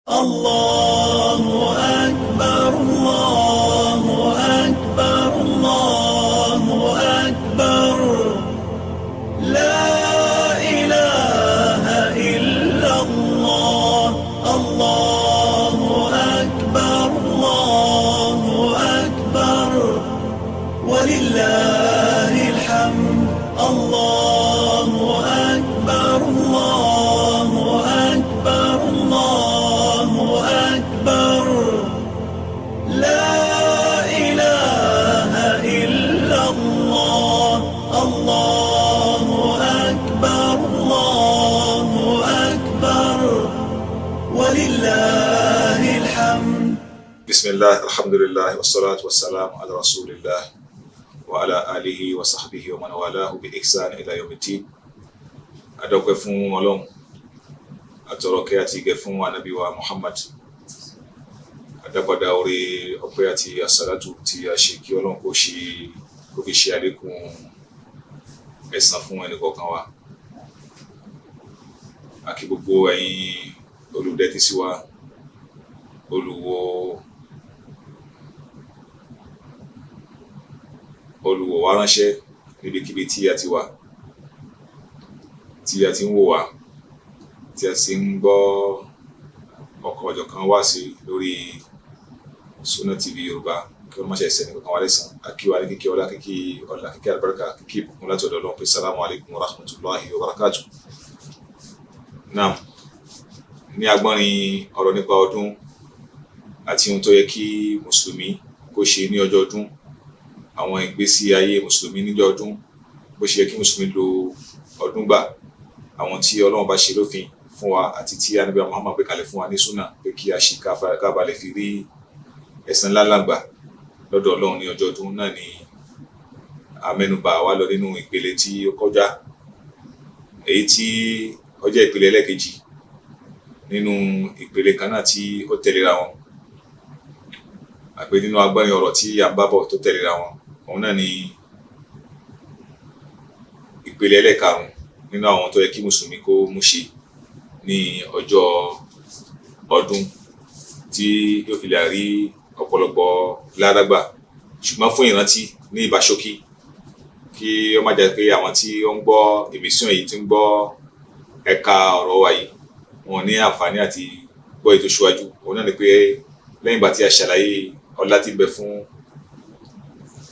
الله أكبر الله أكبر الله أكبر لا إله إلا الله الله أكبر الله أكبر ولله الحمد الله أكبر الله أكبر الله أكبر لا إله إلا الله الله أكبر الله أكبر ولله الحمد. بسم الله الحمد لله والصلاة والسلام على رسول الله وعلى آله وصحبه ومن والاه بإحسان إلى يوم الدين. adọ́pẹ́ fún Ọlọ́run àtọrọ kẹ́ àti ìgẹ̀ fún ànábì wa Muhammad. Adápadà orí ọpẹ́ àti àsàlátù tí a ṣe kí Ọlọ́run kó fi ṣe àlékún ẹ̀san fún ẹnì kọ̀ọ̀kan wa. Àkí gbogbo ẹ̀yin olùdẹ́tí sí wa, olùwò wa ránṣẹ́ níbikíbi tí a ti wà, tí a ti ń wò wá, tí a sì ń gbọ́ ọ̀kan ọ̀jọ̀kan wá sí lórí Sunna TV Yorùbá. Kí wọ́n má ṣe ẹsẹ̀ nìkan wá lẹ́sàn. Akíwa ní kíkí ọlá, kíkí ọlá, kíkí àlùbáríkà, kíkí ìbùkún láti ọ̀dọ̀ Ọlọ́run pé salamu alaykum wa rahmatullahi wa barakatuh. Naam, ní agbọ́nrin ọ̀rọ̀ nípa ọdún àti ohun tó yẹ kí mùsùlùmí kó ṣe ní ọjọ́ ọdún, àwọn ìgbésí ayé mùsùlùmí níjọ́ ọdún, bó ṣe yẹ kí mùsùlùmí lo ọdún gbà, àwọn tí Ọlọ́run bá ṣe lófin fún wa àti tí Ànábì Muhammad gbé kalẹ̀ fún wa ní súnà pé kí a ṣe ká ba lè fi rí ẹ̀san ńlá gbà lọ́dọ̀ Ọlọ́run ní ọjọ́ ọdún náà ni amẹ́nubà wá lọ nínú ìpele tí ó kọjá, èyí tí ó jẹ́ ìpele ẹlẹ́kejì nínú ìpele kan náà tí ó tẹ̀léra wọn. Àgbé nínú agbọ́nrin ọ̀rọ̀ tí a ń bá bọ̀ tó tẹ̀léra wọn, òun náà ni ìpele ẹlẹ́karùn-ún nínú àwọn tó yẹ kí mùsùlùmí kó mú ṣe ní ọjọ́ ọdún tí yóò fi lè rí ọ̀pọ̀lọpọ̀ ládàgbà. Ṣùgbọ́n fún ìrántí ní ìbáṣókí, kí ó má jẹ́ pé àwọn tí ó ń gbọ́ ìmísùn èyí tí ń gbọ́ ẹ̀ka ọ̀rọ̀ wa yìí wọn ní àǹfààní àti gbọ́ ètò ṣíwájú. Òun náà ni pé lẹ́yìn ìgbà tí a ṣàlàyé ọlá tí ń bẹ fún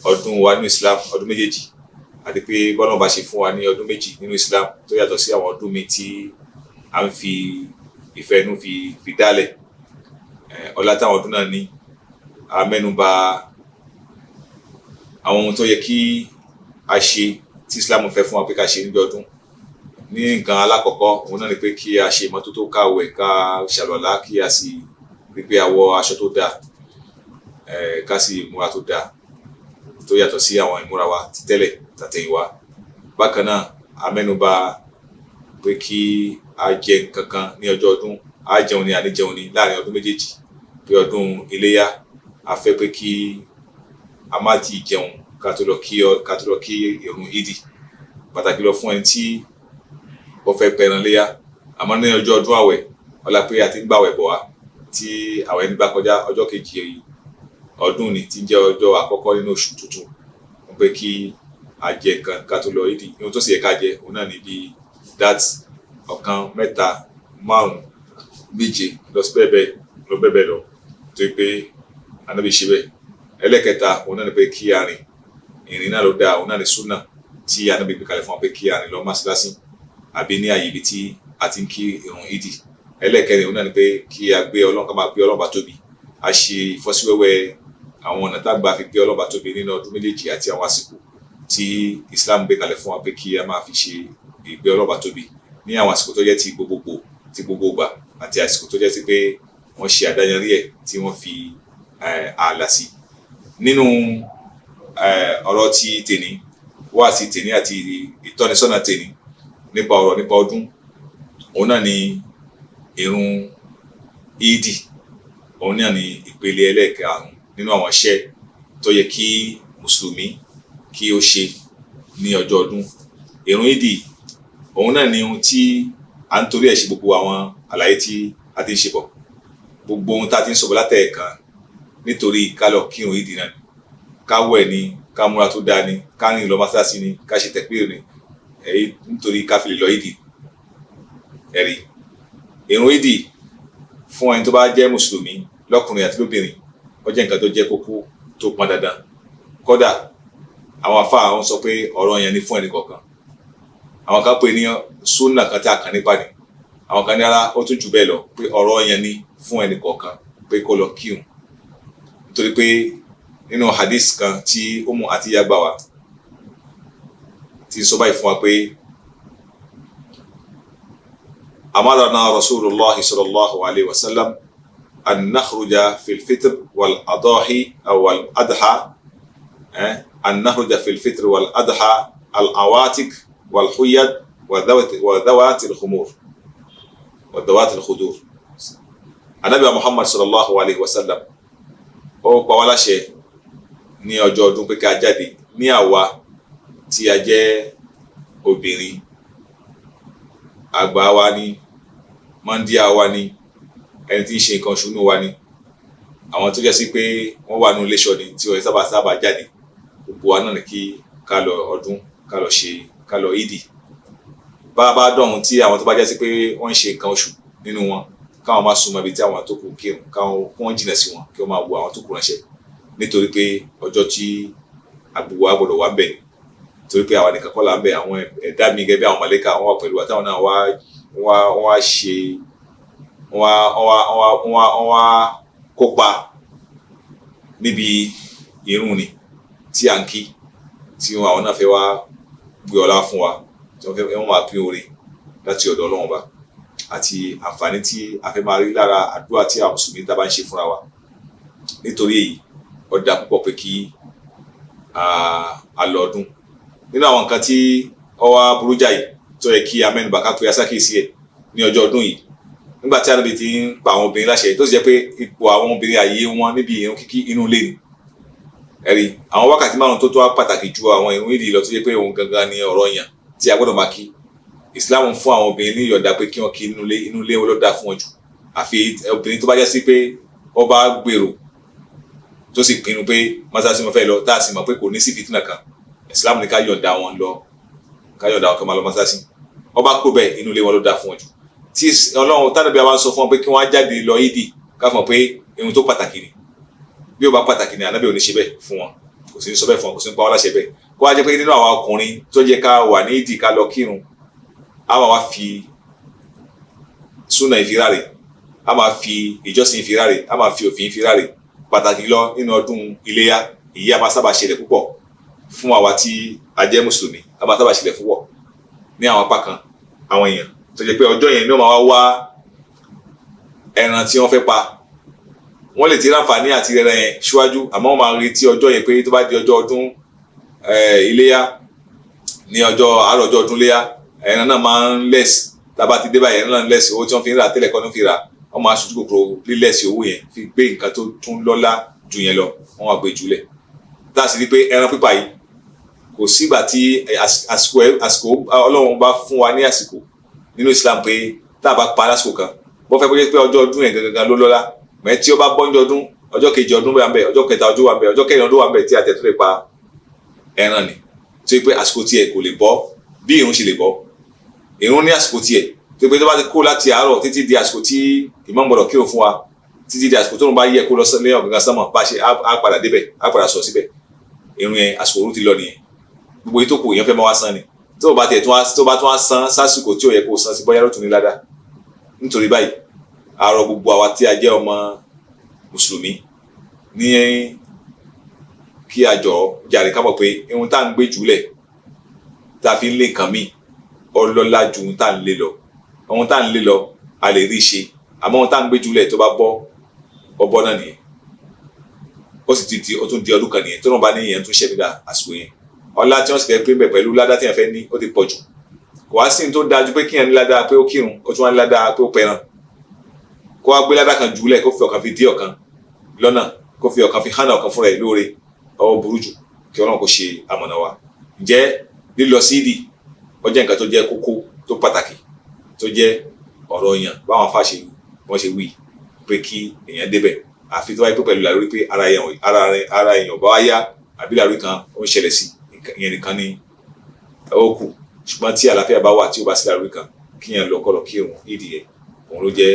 ọdún wa nínú Islam, ọdún méjèèjì, àti pé bọ́lọ́run bá ṣe fún wa ní ọdún méjì nínú Islam tó yàtọ̀ sí àwọn ọdún mi tí a ń fi ìfẹ́ inú fi dálẹ̀, ọlá táwọn ọdún náà ní, a mẹ́nubà àwọn ohun tó yẹ kí a ṣe tí Islam fẹ́ fún wa pé ká ṣe níjọ́ ọdún. Ní nǹkan alákọ̀ọ́kọ́, òun náà ni pé kí a ṣe ìmọ́tótó, ká wẹ̀, ká ṣàlùwàlá, kí a sì rí pé a wọ aṣọ tó dáa, ká sì múra tó dáa tó yàtọ̀ sí àwọn ìmúra wa ti tẹ́lẹ̀ tàtẹ̀yìnwá. Bákan náà, a mẹ́nubà pé kí a jẹ nǹkan kan ní ọjọ́ ọdún, a jẹun ni àní jẹun ni láàrin ọdún méjèèjì. Pé ọdún iléyá, a fẹ́ pé kí a má ti jẹun ká tó lọ kí ìrun ìdí, pàtàkì lọ fún ẹni tí ó fẹ́ pẹran léyá. Àmọ́ ní ọjọ́ ọdún àwẹ̀, ọlá pé a ti ń gbàwẹ̀ bọ̀ wá, tí àwẹ̀ ní bá kọjá ọjọ́ kejì ọdún ni tí ń jẹ́ ọjọ́ àkọ́kọ́ nínú oṣù tuntun, wọ́n pé kí a jẹ nǹkan ká tó lọ ìdí. Ohun tó sì yẹ ká jẹ òun náà ni bíi dat 1, 3, 5, 7 lọ bẹ́ẹ̀ lọ, tó yẹ pé Ànábì ṣe bẹ́ẹ̀. Ẹlẹ́kẹta, òun náà ni pé kí a rìn, ìrìn náà ló dáa, òun náà ni súnà tí Ànábì gbé kalẹ̀ fún wa pé kí a rìn lọ mọ́sálásí àbí ní àyè ibi tí a ti ń kí ìrun ìdí. Ẹlẹ́kẹrin, òun náà ni pé kí a gbé Ọlọ́run, ká máa gbé Ọlọ́run bá tóbi. A ṣe ìfọ́síwẹ́wẹ́ àwọn ọ̀nà tá gbà fi gbé Ọlọ́run bá tóbi nínú ọdún méjèèjì àti àwọn àsìkò tí Islam gbé kalẹ̀ fún wa pé kí a máa fi ṣe ìgbé Ọlọ́run bá tóbi ní àwọn àsìkò tó jẹ́ ti gbogbogbà àti àsìkò tó jẹ́ ti pé wọ́n ṣe àdáyanrí ẹ̀ tí wọ́n fi ààlà sí. Nínú ọ̀rọ̀ ti tèní, wá sí tèní àti ìtọ́nisọ́nà tèní nípa ọdún, òun náà ni ìrun ìdí. Òun náà ni ìpele ẹlẹ́karùn-ún nínú àwọn iṣẹ́ tó yẹ kí mùsùlùmí kí ó ṣe ní ọjọ́ ọdún. Ìrun ìdí òun náà ni ohun tí a ń torí ẹ̀ ṣe gbogbo àwọn àlàyé tí a ti ń ṣe bọ̀. gbogbo ohun tá a ti ń sọ̀bọ̀ látẹ̀ẹ̀kan nítorí ká lọ kírun ìdí náà ká wẹ̀ ni ká múra tó dáa ni ká rìn lọ mọ́sálásí ni ká ṣe tẹ̀kbír ni nítorí ká fi lè lọ ìdí ẹ̀rí ìrun ìdí fún ẹni tó bá jẹ́ mùsùlùmí lọ́kùnrin àti lóbìnrin ó jẹ́ nǹkan tó jẹ́ kókó tó pọn dandan kódà àwọn àfáà wọn sọ pé ọ̀rọ̀ yẹn ni fún ẹnì kọ̀ọ̀kan àwọn kan pè ní súnà kan tí a kàn nípa ni àwọn kan ní ara ó tún jù bẹ́ẹ̀ lọ pé ọ̀rọ̀ yẹn ni fún ẹnì kọ̀ọ̀kan pé kó lọ kírun nítorí pé nínú hadith kan tí Ummu Atiyya gbà wá tí sọ báyìí fún wa pé amarana Rasulullahi sallallahu alayhi wa sallam an nakhruja fil fitr wal adahi aw wal adha an nakhruja fil fitr wal adha al awatik wal huyad wa dhawat al khumur wa dhawat al khudur Ànábì Muhammad sallallahu alayhi wa sallam ó pa wá láṣẹ ní ọjọ́ ọdún pé ká jáde ní àwa tí a jẹ́ obìnrin àgbà wa ni mọ́ndíà wa ni ẹni tí ń ṣe nǹkan ṣúnú wa ni àwọn tó jẹ́ sí pé wọ́n wà ní iléṣọ́ ni tí wọ́n sábà jáde gbogbo wa náà ní kí ká lọ ọdún ká lọ ìdí bá dọ̀hún tí àwọn tó bá jẹ́ sí pé wọ́n ń ṣe nǹkan oṣù nínú wọn káwọn máa súnmọ́ ibi tí àwọn tó kù kírun káwọn wọ́n jìnà sí wọn kí wọ́n máa wo àwọn tó kù ránṣẹ́ nítorí pé ọjọ́ tí àgbègbè wa gbọ́dọ̀ wà ń bẹ̀ torí pé àwọn nìkan kọ́ là ń bẹ̀ àwọn ẹ̀dá mi gẹ́gẹ́ bí àwọn màlẹ́kà wọn wà pẹ̀lú wa táwọn náà wá kópa níbi irun ni tí à ń kí tí àwọn náà fẹ́ wá gbé ọlá fún wa tí wọ́n máa pín oore láti ọ̀dọ̀ Ọlọ́run bá àti àǹfààní tí a fẹ́ máa rí lára àdúrà tí àwọn mùsùlùmí tá bá ń ṣe fúnra wa nítorí èyí ó dá púpọ̀ pé kí a lọ ọdún nínú àwọn nǹkan tí ó wá burú jáì tó yẹ kí a mẹ́nubà ká pé asákèsí ẹ̀ ní ọjọ́ ọdún yìí nígbà tí Ànábì ti ń pa àwọn obìnrin láṣẹ tó sì jẹ́ pé ipò àwọn obìnrin àyè wọn níbi ìrun kíkí inú ilé ni ẹ̀rí àwọn wákàtí márùn tó wá pàtàkì ju àwọn ìrun ìdí lọ tó jẹ́ pé òun gangan ni ọ̀rọ̀ yàn tí a gbọ́dọ̀ máa kí Islam fún àwọn obìnrin ní ìyọ̀ǹda pé kí wọ́n kí inú ilé wọn ló dá fún wọn jù àfi obìnrin tó bá jẹ́ sí pé ó bá gbèrò tó sì pinnu pé mọ́sálásí wọn fẹ́ lọ tá a sì mọ̀ pé kò ní sí fìtínà kan Islam ní ká yọ̀ǹda wọn kan máa lọ mọ́sálásí ó bá kó bẹ́ẹ̀ inú ilé wọn ló dá fún wọn jù tí Ọlọ́run tánàbí àwọn sọ fún wọn pé kí wọ́n jáde lọ ìdí ká mọ̀ pé ohun tó pàtàkì ni bí ó bá pàtàkì ni Ànábì ò ní ṣe bẹ́ẹ̀ fún wọn kò sí ní sọ bẹ́ẹ̀ fún wọn kò sí ní pa wọn láṣẹ bẹ́ẹ̀ kó wá jẹ́ pé nínú àwọn ọkùnrin tó jẹ́ ká wà ní ìdí ká lọ kírun a máa wá fi súnà ìfiráre a máa fi ìjọsìn ìfiráre a máa fi òfin ìfiráre pàtàkì lọ nínú ọdún iléyá èyí a máa sábà ṣẹlẹ̀ púpọ̀ fún àwa tí a jẹ́ mùsùlùmí a máa sábà ṣẹlẹ̀ púpọ̀ ní àwọn apá kan àwọn èèyàn tó jẹ́ pé ọjọ́ yẹn ni wọ́n máa wá ẹran tí wọ́n fẹ́ pa wọ́n lè ti ráǹfààní àti rẹ̀rẹ̀ yẹn síwájú àmọ́ wọ́n máa retí ọjọ́ yẹn pé tó bá di ọjọ́ ọdún iléyá ní ọjọ́ àárọ̀ ọjọ́ ọdún iléyá ẹran náà máa ń lẹ́sì tábà ti dé báyìí ẹran náà ń lẹ́sì owó tí wọ́n fi ń rà tẹ́lẹ̀ kọ́ ló fi rà wọ́n máa ṣojú kòkòrò lílẹ́sì owó yẹn fi gbé nǹkan tó tún lọ́lá ju yẹn lọ wọ́n wá gbé jùlẹ̀ tá a sì rí pé ẹran pípa yìí kò sígbà tí àsìkò Ọlọ́run bá fún wa ní àsìkò nínú Islam pé tá a bá pa lásìkò kan bó fẹ́ pé ọjọ́ ọdún yẹn gangan ló lọ́lá mẹ́ tí ó bá bọ́njọ́ ọdún ọjọ́ kejì ọdún wà ń bẹ̀ ọjọ́ kẹta ọdún wà ń bẹ̀ ọjọ́ kẹrin ọdún wà ń bẹ̀ tí a tẹ̀tún lè pa ẹran ni tó yẹ pé àsìkò tiẹ̀ kò lè bọ́ bí ìrun ṣe lè bọ́ ìrun ní àsìkò tiẹ̀ tó yẹ pé tó bá ti kó láti àárọ̀ títí di àsìkò tí ìmáàmù gbọ́dọ̀ kírun fún wa títí di àsìkò tó ń bá yẹ kó lọ lé ọ̀gángan sánmọ̀ bá ṣe á padà débẹ̀ á padà sọ síbẹ̀ ìrun yẹn àsìkò òru ti lọ nìyẹn gbogbo ètò kò yẹn fẹ́ máa wá san ni tó bá tún wá san sásìkò tí ò yẹ kó san sí bóyá ló tún ní ládàá nítorí báyìí àárọ̀ gbogbo àwa tí a jẹ́ ọmọ mùsùlùmí ní kí a jọ jàre ká mọ̀ pé ohun tá à ń gbé jùlẹ̀ tá a fi ń lé nǹkan míì ọlọ́lá ju ohun tá à ń lé lọ ohun tá à ń lé lọ a lè rí ṣe àmọ́ ohun tá à ń gbé jùlẹ̀ tó bá bọ́ ọbọ̀ náà nìyẹn ó sì ti di ó tún di ọdún kan nìyẹn tó náà bá ní ìyẹn tún ṣẹ́ nígbà àsìkò yẹn ọlá tí wọ́n sì fẹ́ pé bẹ̀ pẹ̀lú ládá tí wọ́n fẹ́ ní ó ti pọ̀ jù kò wá sí ní tó dájú pé kíyàn ní ládá pé ó kírun ó tún wá ní ládá pé ó pẹran kó wá gbé ládá kan jùlẹ̀ kó fi ọ̀kan fi dí ọ̀kan lọ́nà kó fi ọ̀kan fi hánà ọ̀kan fúnra ẹ̀ lóore ọwọ́ burú jù kí Ọlọ́run kó ṣe amọ̀nà wa ǹjẹ́ lílọ sí ìdí ó jẹ́ nǹkan tó jẹ́ kókó tó pàtàkì tó jẹ́ ọ̀rọ̀ yàn báwọn afá wọ́n ṣe wí pé kí èèyàn débẹ̀ àfi tó wáyé pé pẹ̀lú làlórí pé ara èèyàn bá wá yá àbí làlórí kan ó ń ṣẹlẹ̀ sí ìyẹn nìkan ni ó kù ṣùgbọ́n tí àlàáfíà bá wà tí ó bá sí làlórí kan kí èèyàn lọ kọ́lọ̀ kírun ìdí yẹn òun ló jẹ́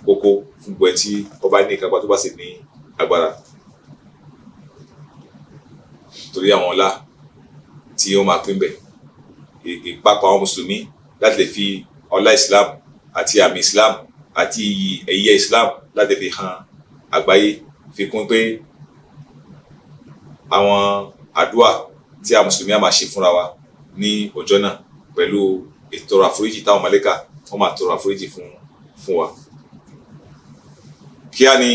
kókó fún gbogbo ẹ tí ó bá ní ìkápá tó bá sì ní agbára torí àwọn ọlá tí ó máa pín bẹ̀ ìpapọ̀ àwọn mùsùlùmí láti lè fi ọlá Islam àti àmì Islam àti iyì ẹ̀yẹ Islam láti fi hàn àgbáyé fi kún pé àwọn àdúà tí a mùsùlùmí á máa ṣe fúnra wa ní ọjọ́ náà pẹ̀lú ìtọrọ àforíjì táwọn màláíkà wọ́n máa tọrọ àforíjì fún wa. Kíá ni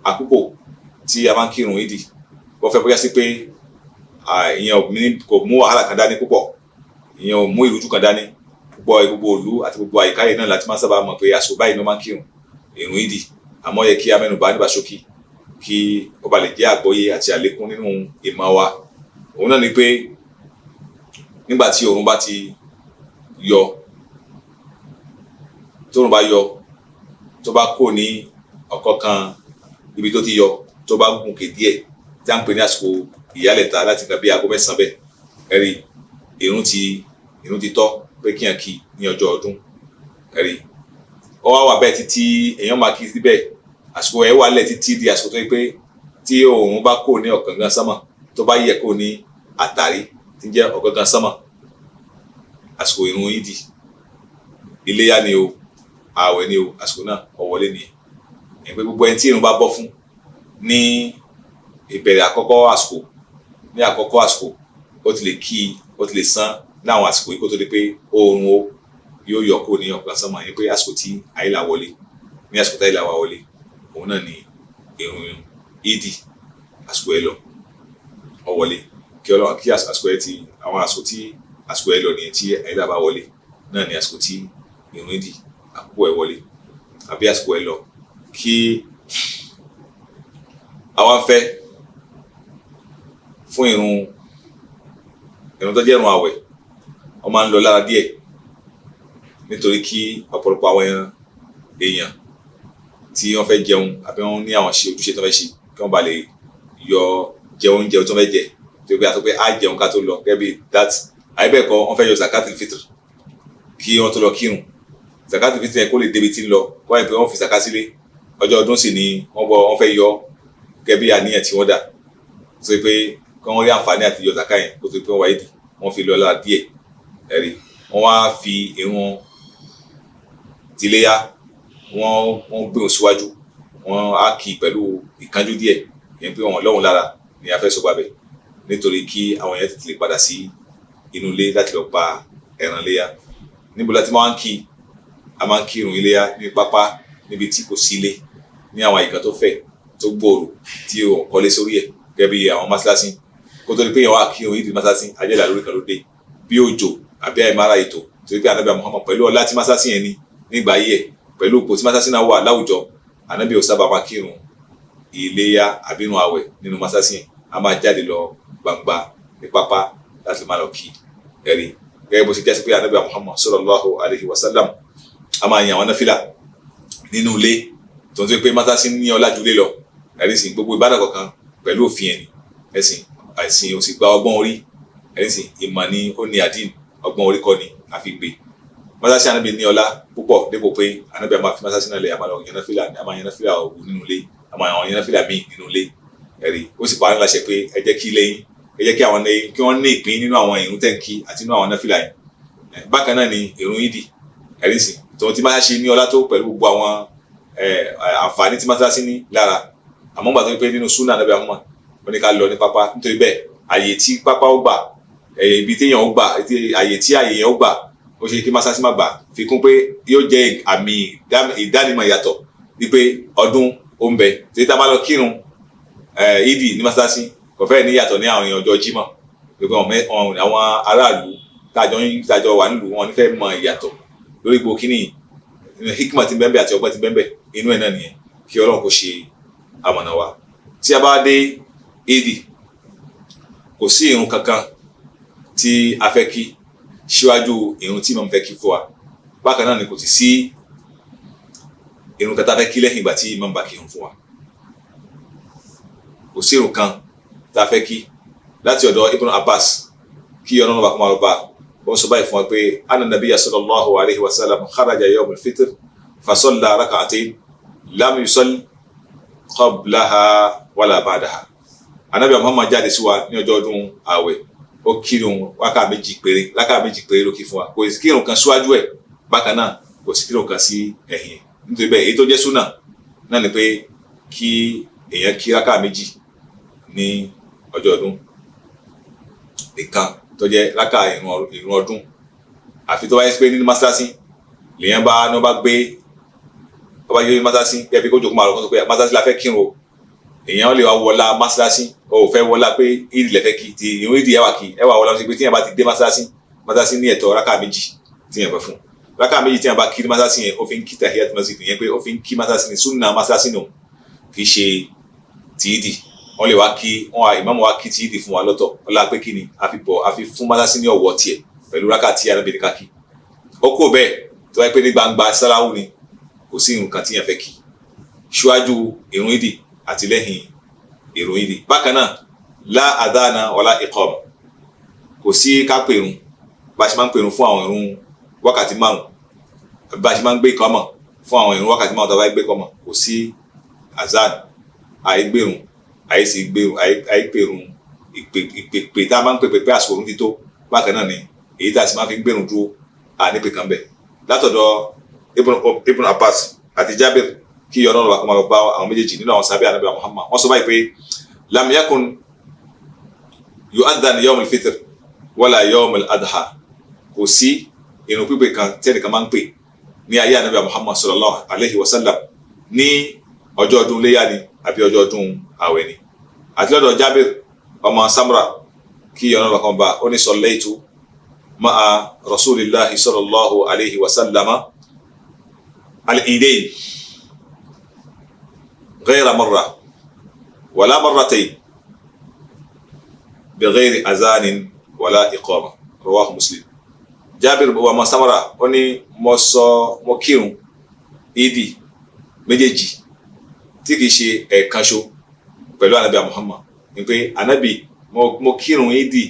àkókò tí a máa ń kírun ìdí wọ́n fẹ́ bóyá sí pé ìyẹn kò mú wàhálà kan dání púpọ̀ ìyẹn ò mú ìrújú kan dání púpọ̀ gbogbo ìlú àti gbogbo àyíká yìí náà láti máa sábà mọ̀ pé àsìkò báyìí ló máa ń kírun ìrun ìdí àmọ́ yẹ kí a mẹ́nubà nígbà ṣókí kí ó ba lè jẹ́ àgbọ́yé àti àlékún nínú ìmọ̀ wa òun náà ni pé nígbà tí òòrùn bá ti yọ tóòrùn bá yọ tó bá kò ní ọ̀kọ̀ọ̀kan ibi tó ti yọ tó bá gùnkè díẹ̀ tí a ń pè ní àsìkò ìyálẹ̀ta láti nǹkan bí aago 9 bẹ́ẹ̀ ẹ̀rí ìrun ti tọ́ pé kíyàn kí ní ọjọ́ ọdún ẹ̀rí ó wá wà bẹ́ẹ̀ títí èèyàn máa kí síbẹ̀ àsìkò ẹ̀ wà lẹ̀ títí di àsìkò tó yẹ pé tí òòrùn bá kò ní ọ̀kàngán sánmọ̀ tó bá yẹ kó ní àtàrí tí ń jẹ́ ọ̀kàngán sánmọ̀ àsìkò ìrun ìdí iléyá ni o ààwẹ̀ ni o àsìkò náà ọ̀wọ́lé ni ẹ̀ pé gbogbo ẹni tí ìrun bá bọ́ fún ní ìbẹ̀rẹ̀ àkọ́kọ́ àsìkò ó ti lè kí ó ti lè san ní àwọn àsìkò yìí kó tó di pé oòrùn o yóò yọ kó ní ọ̀pọ̀ sánmọ̀ yẹn pé àsìkò tí àyílà wọlé ní àsìkò tí àyílà wà wọlé òun náà ni ìrun ìdí àsìkò ẹ lọ ọ wọlé kí ọlọ́run kí àsìkò ẹ ti àwọn àsìkò tí àsìkò ẹ lọ nìyẹn tí àyílà bá wọlé náà ni àsìkò tí ìrun ìdí àkókò ẹ wọlé àbí àsìkò ẹ lọ kí àwọn fẹ́ fún ìrun tó jẹ́ ìrun àwẹ̀ wọ́n máa ń lọ lára díẹ̀ nítorí kí ọ̀pọ̀lọpọ̀ àwọn èèyàn tí wọ́n fẹ́ jẹun àbí wọ́n ní àwọn ṣe ojúṣe tó fẹ́ ṣe kí wọ́n bá lè yọ jẹ oúnjẹ tó fẹ́ jẹ tó gbé àtọ́ pé á jẹun ká tó lọ gẹ́gẹ́ bí that àyíbẹ̀kọ́ wọ́n fẹ́ yọ zakatul fitr kí wọ́n tó lọ kírun zakatul fitr yẹn kó lè débi tí ń lọ kó wáyé pé wọ́n fi zaka sílé ọjọ́ ọdún sì ni wọ́n fẹ́ yọ gẹ́gẹ́ bí àníyàn tí wọ́n dà tó pé kí wọ́n rí àǹfààní àti yọ zaka yẹn kó tó pé wọ́n wáyé dì wọ́n fi lọ lára díẹ̀ ẹ̀rí wọ́n wá fi irun tìléyà wọ́n gbé òun síwájú wọ́n á kì í pẹ̀lú ìkánjú díẹ̀ yẹn pé wọ́n lọ́hùn lára ní afẹ́sọ̀gbàbẹ̀ nítorí kí àwọn yẹn tètè lè padà sí inú ilé láti lọ pa ẹran léyà níbo láti máa ń kí a máa ń kí irun iléyà ní pápá níbi tí kò sí ilé ní àwọn àyíká tó fẹ̀ tó gbòòrò tí ò kọ́lé sórí ẹ̀ gẹ́gẹ́ bí àwọn mọ́sálásí kó tó di pé yẹn wá kí irun yìí di mọ́sálásí ajẹ́lẹ̀ lórí kan ló dé bí òjò àbí àìmára ètò torí pé ànábì Muhammad pẹ̀lú ọlá tí mọ́sálásí yẹn ní nígbà ayé ẹ̀ pẹ̀lú òpó tí mọ́sálásí náà wà láwùjọ ànábì ò sábà máa kírun iléyà àbí irun àwẹ̀ nínú mọ́sálásí yẹn a máa jáde lọ gbangba ní pápá láti máa lọ kí ẹ̀rí gẹ́gẹ́ bó ṣe jẹ́ sí pé ànábì Muhammad sallallahu alaihi wasallam a máa yan àwọn náfìlà nínú ilé tó ń tó pé mọ́sálásí ní ọlá jùlé lọ ẹ̀rí sìn gbogbo ìbádàn kọ̀ọ̀kan pẹ̀lú òfin ẹ̀ní ẹ̀sìn ò sì gba ọgbọ́n orí ẹ̀rí sìn ìmọ̀ ni ó ní àdín ọgbọ́n orí kọ́ ni àfi gbé mọ́sálásí ànábì ní ọlá púpọ̀ dépò pé ànábì máa fi mọ́sálásí náà lẹ̀ àmà lọ yan náfìlà òwú nínú ilé àmà àwọn yan náfìlà míì nínú ilé ẹ̀rí ó sì pa á láṣẹ pé ẹ jẹ́ kí lẹ́yìn ẹ jẹ́ kí àwọn lẹ́yìn kí wọ́n ní ìpín nínú àwọn ìrun tẹ̀ǹkì àti nínú àwọn náfìlà yẹn bákan náà ni ìrun ìdí ẹ̀rí sìn tòun ti mọ́sálásí ní ọlá tó pẹ̀lú gbogbo àwọn àǹfààní tí mọ́sálásí ní lára àmọ́ gbà tó ń pè nínú súnà ànábì Muhammad wọ́n ní ká lọ ní pápá nítorí bẹ́ẹ̀ àyè tí pápá ó gbà ibi téèyàn ó gbà àyè tí àyè yẹn ó gbà ó ṣe kí mọ́sálásí má gbà fi kún pé yóò jẹ́ àmì ìdánimọ̀ ìyàtọ̀ wípé ọdún ó ń bẹ tí tá a bá lọ kírun ìdí ní mọ́sálásí kò fẹ́ ní yàtọ̀ ní àwọn ọjọ́ Jímọ̀ gbogbo àwọn aráàlú tájọ wà nílùú wọn nífẹ̀ẹ́ mọ ìyàtọ̀ lórí gbogbo kíní hikma ti bẹ́ẹ̀ àti ọgbọ́n ti bẹ́ẹ̀ inú ẹ̀ náà nìyẹn kí Ọlọ́run kò ṣe amọ̀nà wa tí a bá dé ìdí kò sí ìrun kankan tí a fẹ́ kí síwájú ìrun tí màmú fẹ́ kí fún wa bákan náà ni kò ti sí irun kan tá fẹ́ kí lẹ́yìn ìgbà tí imam bá kírun fún wa kò sí irun kan tá fẹ́ kí láti ọ̀dọ̀ Ibn Abbas kí Ọlọ́run bá kó máa lọ bá ó ń sọ báyìí fún wa pé anna nabiyya sallallahu alayhi wa sallam kharaja yawm al-fitr fa salla rak'atayn lam yusalli qablaha wala ba'daha anabi Muhammad jáde sí wa ní ọjọ́ ọdún àwẹ̀ ó kírun rákà méjì péré ló kí fún wa kò sí kírun kan síwájú ẹ̀ bákan náà kò sí kírun kan sí ẹ̀yìn nítorí bẹ́ẹ̀ èyí tó jẹ́ súnà náà ni pé kí èèyàn kí rákà méjì ní ọjọ́ ọdún nìkan tó jẹ́ rákà ìrun ọdún àfi tó bá yẹ pé nínú mọ́sálásí lèèyàn bá gbé mọ́sálásí bí kó jòkó máa lọ kó sọ pé mọ́sálásí la fẹ́ kírun o èèyàn lè wá wọlá mọ́sálásí o ò fẹ́ wọlá pé ìdí lẹ́fẹ́ kí ti ìrun ìdí ẹwà wọlá sí pé tíyẹn bá ti dé mọ́sálásí ní ẹ̀tọ́ rákà méjì tíyẹn fẹ́ fún rákà méjì tíyẹn bá kí mọ́sálásí yẹn ó fi ń kí tahiyat masjid yẹn pé ó fi ń kí mọ́sálásí ní súnà mọ́sálásí nù kì í ṣe ti ìdí wọ́n lè wá kí ìmáàmù wá kí ti ìdí fún wa lọ́tọ̀ ọlá pé kí ni àfi fún mọ́sálásí ní ọ̀wọ́ tiẹ̀ pẹ̀lú rákà tí arábìnrin ká kí ó kó bẹ́ẹ̀ tó wáyé pé ní gbangba sáláwù ni kò sí irun kan tíyẹn fẹ́ kí ṣíwájú irun ìdí àti lẹ́yìn irun ìdí bákan náà lá àdáàna wàlá ìkọ́mù kò sí ká pèrún bá a ṣe máa ń pèrún fún àwọn irun wákàtí márùn bá a ṣe máa ń gbé ìkọ́mọ̀ fún àwọn irun wákàtí márùn tó bá gbé ìkọ́mọ̀ kò sí azan àìgbèrún àìpèrún ìpè tá a máa ń pè pé àsìkò òun ti tó bákan náà ni èyí tá a sì máa fi ń gbèrún dúró ànípè kan bẹ̀ látọ̀dọ̀ Ibn Abbas àti Jabir kí Ọlọ́run bá kó máa lọ bá àwọn méjèèjì nínú àwọn sábẹ́ Ànábì Muhammad wọ́n sọ báyìí pé lam yakun yu'adhan yawm al-fitr wala yawm al-adha kò sí irun pípé kan tẹ́nìkan máa ń pè ní ayé Ànábì Muhammad sallallahu alayhi wa sallam ní ọjọ́ ọdún léyà ni àbí ọjọ́ ọdún àwẹ̀ ni àti lọ́dọ̀ Jabir ọmọ Samra kí Ọlọ́run bá kó máa bá ó ní sallaytu ma'a rasulillahi sallallahu alayhi wa sallama al-idayn غير مرة ولا مرتين بغير أذان ولا إقامة رواه مسلم Jabir ọmọ Samara ó ní mo kírun ìdí méjèèjì tí kìí ṣe ẹ̀ẹ̀kan ṣo pẹ̀lú Ànábì Muhammad ní pé Ànábì mo kírun ìdí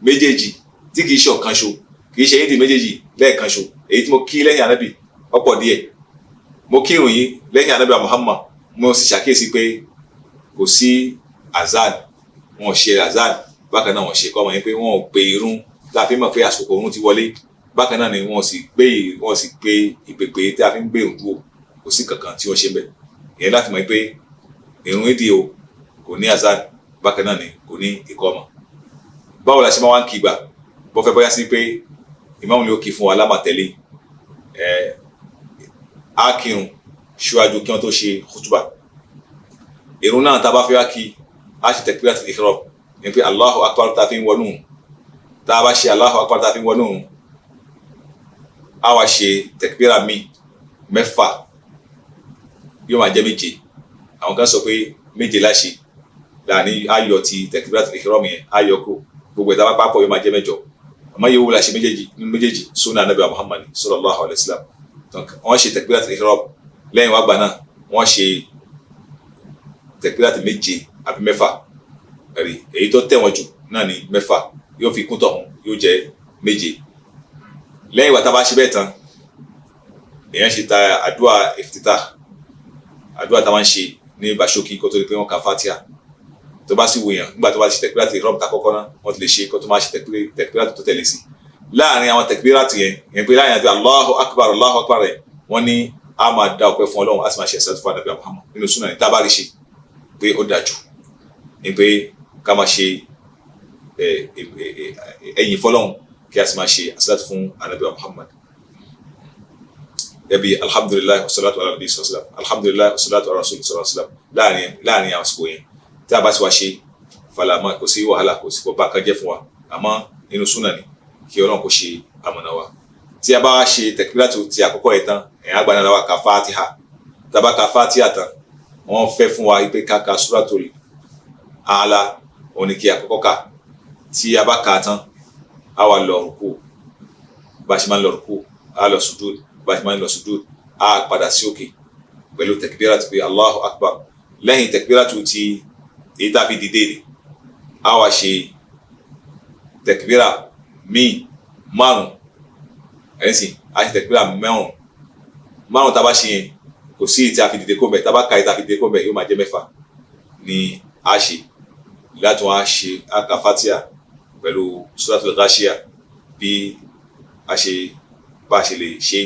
méjèèjì tí kìí ṣe ọ̀kan ṣo kìí ṣe ìdí méjèèjì lẹ́ẹ̀kan ṣo èyí tí mo kí lẹ́yìn Ànábì ọ̀pọ̀ díẹ̀ mo kírun yìí lẹ́yìn Ànábì Muhammad mo sì ṣàkíyèsí pé kò sí azan wọn ò ṣe azan bákan náà wọn ṣe kọ́mọ yẹn pé wọn ò pe irun tá a fi mọ̀ pé àsìkò òun ti wọlé bákan náà ni wọn sì pe ìpèpè tí a fi ń gbé irun dúró kò sí kankan tí wọ́n ṣe bẹ́ẹ̀ ìyẹn láti mọ̀ pé irun ìdí o kò ní azan bákan náà ni kò ní ìkọ́mọ. báwo la ṣe máa wá ń kí gbà bó fẹ́ bóyá sí pé ìmáàmù ni ó kí fún wa lámàtẹ́lẹ̀ á kírun ṣíwájú kí wọ́n tó ṣe khutuba ìrun náà tá a bá fẹ́ wá kí a ṣe takbiratul ihram ní pé Allahu akbar tá a fi ń wọnú tá a bá ṣe Allahu akbar tá a fi ń wọnú a wá ṣe takbira mi mẹ́fà yóò máa jẹ́ méje àwọn kan sọ pé méje láṣẹ láàní ayọ̀ ti takbiratul ihram yẹn ayọ̀ kó gbogbo ìta bá papọ̀ yóò máa jẹ́ mẹ́jọ àmọ́ yóò wúlò àṣẹ méjèèjì sunnah Nabi Muhammad sallallahu alayhi wa sallam wọ́n ṣe takbiratul ihram lẹ́yìn wá gbà náà wọ́n ṣe tẹ̀kpírátì méje àbí mẹ́fà ẹ̀rí èyí tó tẹ̀wọ̀n jù náà ní mẹ́fà yóò fi kún tọ̀hún yóò jẹ́ méje lẹ́yìn wá tá a bá ṣe bẹ́ẹ̀ tán èèyàn ṣe ta àdúrà ìfitítà àdúrà tá a máa ń ṣe ní bàṣókì kó tó di pé wọ́n ka fatia tó bá sì wòyàn nígbà tó bá ṣe tẹ̀kpírátì rọ́ọ̀mù ta kọ́kọ́ náà wọ́n ti lè ṣe kó tó máa ṣe tẹ̀kpírátì tó tẹ̀lé sí láàrin àwọn tẹ̀kpírátì yẹn pé láàrin àti Allahu akbar rẹ̀ wọ́n ní a máa dá ọpẹ́ fún Ọlọ́run a sì máa ṣe ẹsẹ fún Ànábì Muhammad nínú súnà ní tábàrí ṣe pé ó dájú ní pé ká máa ṣe ẹ̀yìn fọ́lọ́run kí a sì máa ṣe ẹsẹ fún Ànábì Muhammad ẹbí alhamdulilayi wasalatu ala nabi sallam alhamdulilayi wasalatu ala rasul sallam láàrin àsìkò yẹn tí a bá ti wá ṣe falama kò sí wàhálà kò sí kò bá kájẹ fún wa àmọ́ nínú súnà ní kí Ọlọ́run kò ṣe amọ̀nà wa tí a bá ṣe tẹkpírátù ti àkọ́kọ́ yẹn tán ẹ̀yìn agbára wa ka fatiha tàbá ka fatiha tán wọ́n fẹ́ fún wa pé ká ka suratul A'la òní kí àkọ́kọ́ kà tí a bá kà tán a wà lọ rùkú bá a ṣe máa ń lọ rùkú a lọ sùjúd bá a ṣe máa ń lọ sùjúd a padà sí òkè pẹ̀lú takbiratu pé Allahu Akbar lẹ́yìn takbiratu ti èyí tá a fi dìde ni a wá ṣe takbira míì márùn ẹ̀sìn a ṣe takbira márùn tá a bá ṣe yẹn kò sí ìtí a fi dìde kó bẹ̀ tá a bá ka ìtí a fi dìde kó bẹ̀ yóò máa jẹ́ mẹ́fà ni a ṣe láti wọn a ṣe aka Fatiha pẹ̀lú Suratul Ghashiyah bí a ṣe bá a ṣe lè ṣe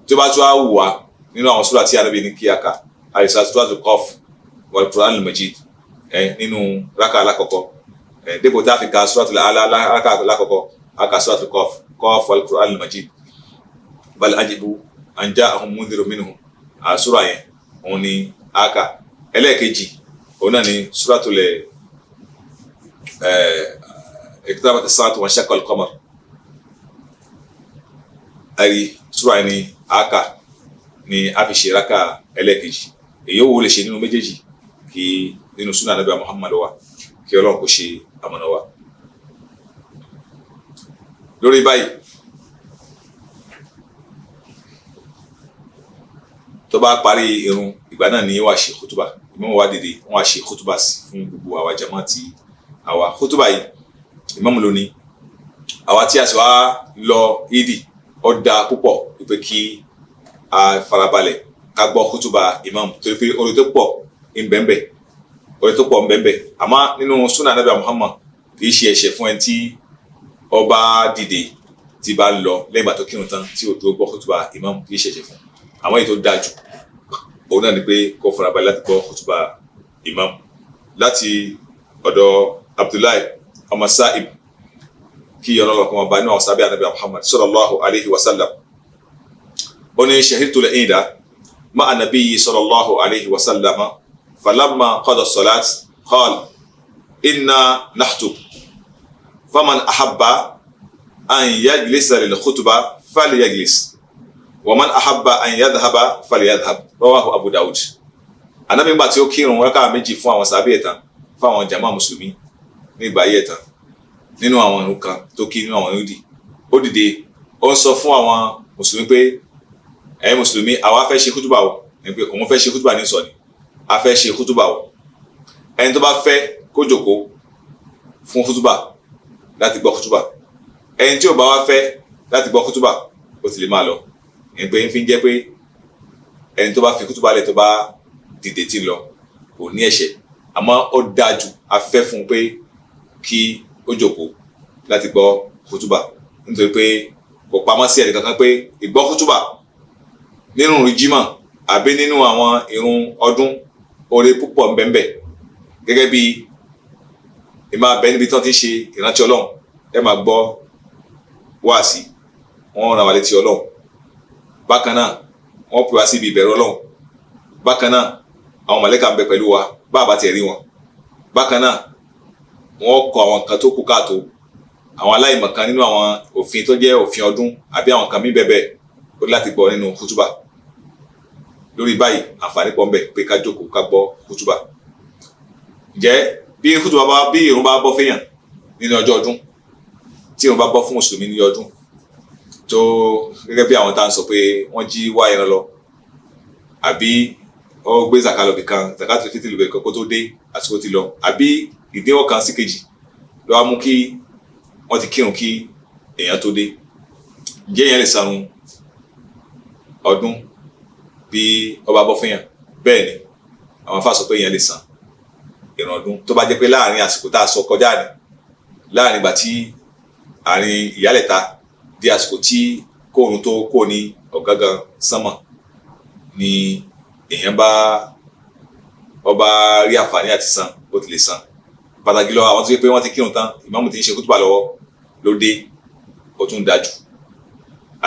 tí ó bá tún á wù wá nínú àwọn sura tí Ànábì ní kí a kà àìsàn Suratul Qaf wal Qur'anul Majid nínú rákà alákọ̀ọ́kọ́ dépò tá a fi ka Suratul A'la rákà alákọ̀ọ́kọ́ a kà Suratul Qaf wal Qur'anul Majid bal ajibu an ja'ahum mundhirun minhum àsúrà yẹn òun ni a kà ẹlẹ́ẹ̀kejì òun náà ni Suratul اقتربت الساعة وانشق القمر أي سورة ni aka ni a fi ṣe raka ẹlẹ́ẹ̀kejì èyí ò lè ṣe nínú méjèèjì kí nínú súnà Ànábì Muhammad wa kí Ọlọ́run kó ṣe amọ̀nà wa lórí báyìí tó bá parí irun ìgbà náà ni wàá ṣe kútùbà ìmáàmù wa dìde wọ́n á ṣe kútùbà fún gbogbo àwa jàmáà tí àwa kútùbà yìí ìmáàmù ló ní àwa tí a sì wá lọ ìdí ó dáa púpọ̀ wípé kí a farabalẹ̀ ká gbọ́ kútùbà ìmáàmù torí pé orí tó pọ̀ ń bẹ́ẹ̀ àmọ́ nínú súnà Ànábì Muhammad kì í ṣe ẹ̀ṣẹ̀ fún ẹni tí ó bá dìde tí bá lọ lẹ́yìn ìgbà tó kírun tán tí ò tó gbọ́ kútùbà ìmáàmù kì í ṣe ẹ̀ṣẹ̀ fún àwọn èyí tó dáa jù òun náà ni pé kó farabalẹ̀ láti gbọ́ kútùbà ìmáàmù láti ọ̀dọ̀ Abdullahi ọmọ Sa'ib kí Ọlọ́run kó máa bá inú àwọn sábẹ́ Ànábì Muhammad sallallahu alayhi wa sallam ó ní shahidtu al-Eida ma'a nabiyyi sallallahu alayhi wa sallam falamma qada as-salat qala inna nahtub faman ahabba an yajlisa lil-khutbah falyajlis wa man ahabba an yadhhaba falyadhhab rawahu Abu Dawud. Ànábì nígbà tí ó kírun rákà méjì fún àwọn sábẹ́ ẹ̀tàn fún àwọn jàmáà mùsùlùmí nígbà ayé ẹ̀tàn nínú àwọn ìrun kan tó kí nínú àwọn ìrun ó dìde ó ń sọ fún àwọn mùsùlùmí pé ẹ̀yin mùsùlùmí àwa fẹ́ ṣe kútùbà o ẹni pé òun fẹ́ ṣe kútùbà ní sọ ni a fẹ́ ṣe kútùbà o ẹni tó bá fẹ́ kó jókòó fún kútùbà láti gbọ́ kútùbà ẹni tí ò bá wá fẹ́ láti gbọ́ kútùbà ó ti lè máa lọ ẹni pé ń fi jẹ́ pé ẹni tó bá fi kútùbà lẹ̀ tó bá dìde tí ń lọ kò ní ẹ̀ṣẹ̀ àmọ́ ó dáa jù a fẹ́ fún un pé kí ó jókòó láti gbọ́ kútùbà nítorí pé kò pamọ́ sí ẹnì kankan pé ìgbọ́ kútùbà nínú ìrun jímọ̀ àbí nínú àwọn ìrun ọdún oore púpọ̀ ńbẹ́ńbẹ́ gẹ́gẹ́ bí ìmáa bẹ níbi tí wọ́n ti ń ṣe ìrántí Ọlọ́run ẹ máa gbọ́ wáàsí wọ́n rán wa létí Ọlọ́run bákan náà wọ́n pè wá síbi ìbẹ̀rù Ọlọ́run bákan náà àwọn màlàíkà ń bẹ pẹ̀lú wa bá a bá tiẹ̀ rí wọn bákan náà wọ́n kọ àwọn nǹkan tó kù káàtó àwọn aláìmọ̀kan nínú àwọn òfin tó jẹ́ òfin ọdún àbí àwọn nǹkan mí bẹ́ẹ̀ ó láti gbọ́ nínú kútùbà lórí báyìí àǹfààní pọ̀ ń bẹ pé ká jókòó ká gbọ́ kútùbà ǹjẹ́ bí ìrun bá bọ́ fẹ́yàn nínú ọjọ́ ọdún tí ìrun bá bọ́ fún mùsùlùmí ní ọdún tó gẹ́gẹ́ bí àwọn tá à ń sọ pé wọ́n jí wá ẹran lọ àbí ó gbé zaka lọ bìkan zakatul fitr lùbẹ̀ kó tó dé àsìkò ti lọ àbí ìdíwọ́ kan sí kejì ló wá mú kí wọ́n ti kírun kí èèyàn tó dé ǹjẹ́ èèyàn lè sanrun ọdún bí ọba bọ́ fún yàn bẹ́ẹ̀ ni àwọn afá sọ pé èèyàn lè san ìrun ọdún tó bá jẹ́ pé láàrin àsìkò tá a sọ kọjá ni láàrin ìgbà tí àárín ìyálẹ̀ta di àsìkò tí kóòrùn tó kó ní ọ̀gángan sánmọ̀ ni èèyàn ọba rí àǹfààní àti san ó ti lè san pàtàkì lọ àwọn tó yẹ pé wọ́n ti kírun tán ìmáàmù ti ń ṣe kútùbà lọ́wọ́ ló dé ó tún dájú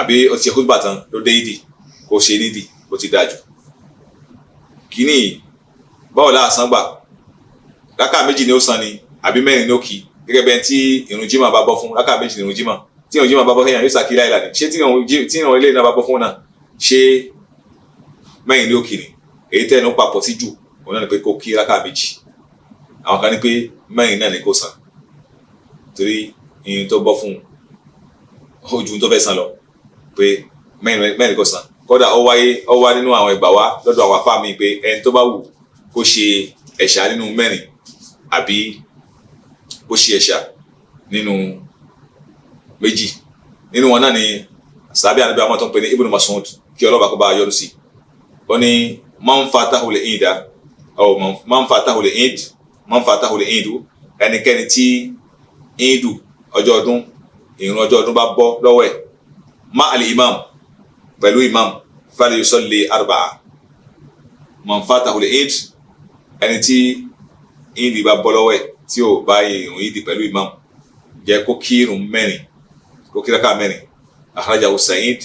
àbí ó ti ṣe kútùbà tán ló dé ìdì kó ṣe nídìí ó ti dájú kíní báwo la san gbà rákà méjì ni ó san ni àbí mẹ́rin ní ó kì gẹ́gẹ́ bẹ́ẹ̀ tí ìrun jímọ̀ bá bọ́ fún rákà méjì ní ìrun jímọ̀ tí ìrun jímọ̀ bá bọ́ fún yàn yóò sàkí láìla ni ṣé tí ìrun ilé náà bá bọ́ fún náà ṣé mẹ́rin ní ó kì ni èyí tẹ́ ẹnu papọ̀ sí jù òun náà ni pé kó kí rákà méjì àwọn kan ní pé mẹ́rin náà ni kó san torí ìrun tó bọ́ fún ojú tó fẹ́ san lọ pé mẹ́rin kó san kódà ó wá nínú àwọn ìgbà wa lọ́dọ̀ àwọn afá mi pé ẹni tó bá wù kó ṣe ẹ̀ṣà nínú mẹ́rin àbí kó ṣe ẹ̀ṣà nínú méjì. Nínú wọn náà ni sàbí ànábì àwọn tó ń pè ní Ibn Mas'ud kí ọlọ́ba kó bá a yọ́nú sí. Ó ní man fatahu al-eid ẹnikẹ́ni tí ìdù ọjọ́ ọdún ìrun ọjọ́ ọdún bá bọ́ lọ́wọ́ ẹ̀ ma al-imam pẹ̀lú imam falyusalli arba'a. Man fatahu al-eid ẹni tí ìdì bá bọ́ lọ́wọ́ ẹ̀ tí ò bá ìrun ìdì pẹ̀lú imam jẹ́ kó kírun mẹ́rin kó kí rákà mẹ́rin. akhrajahu Sa'id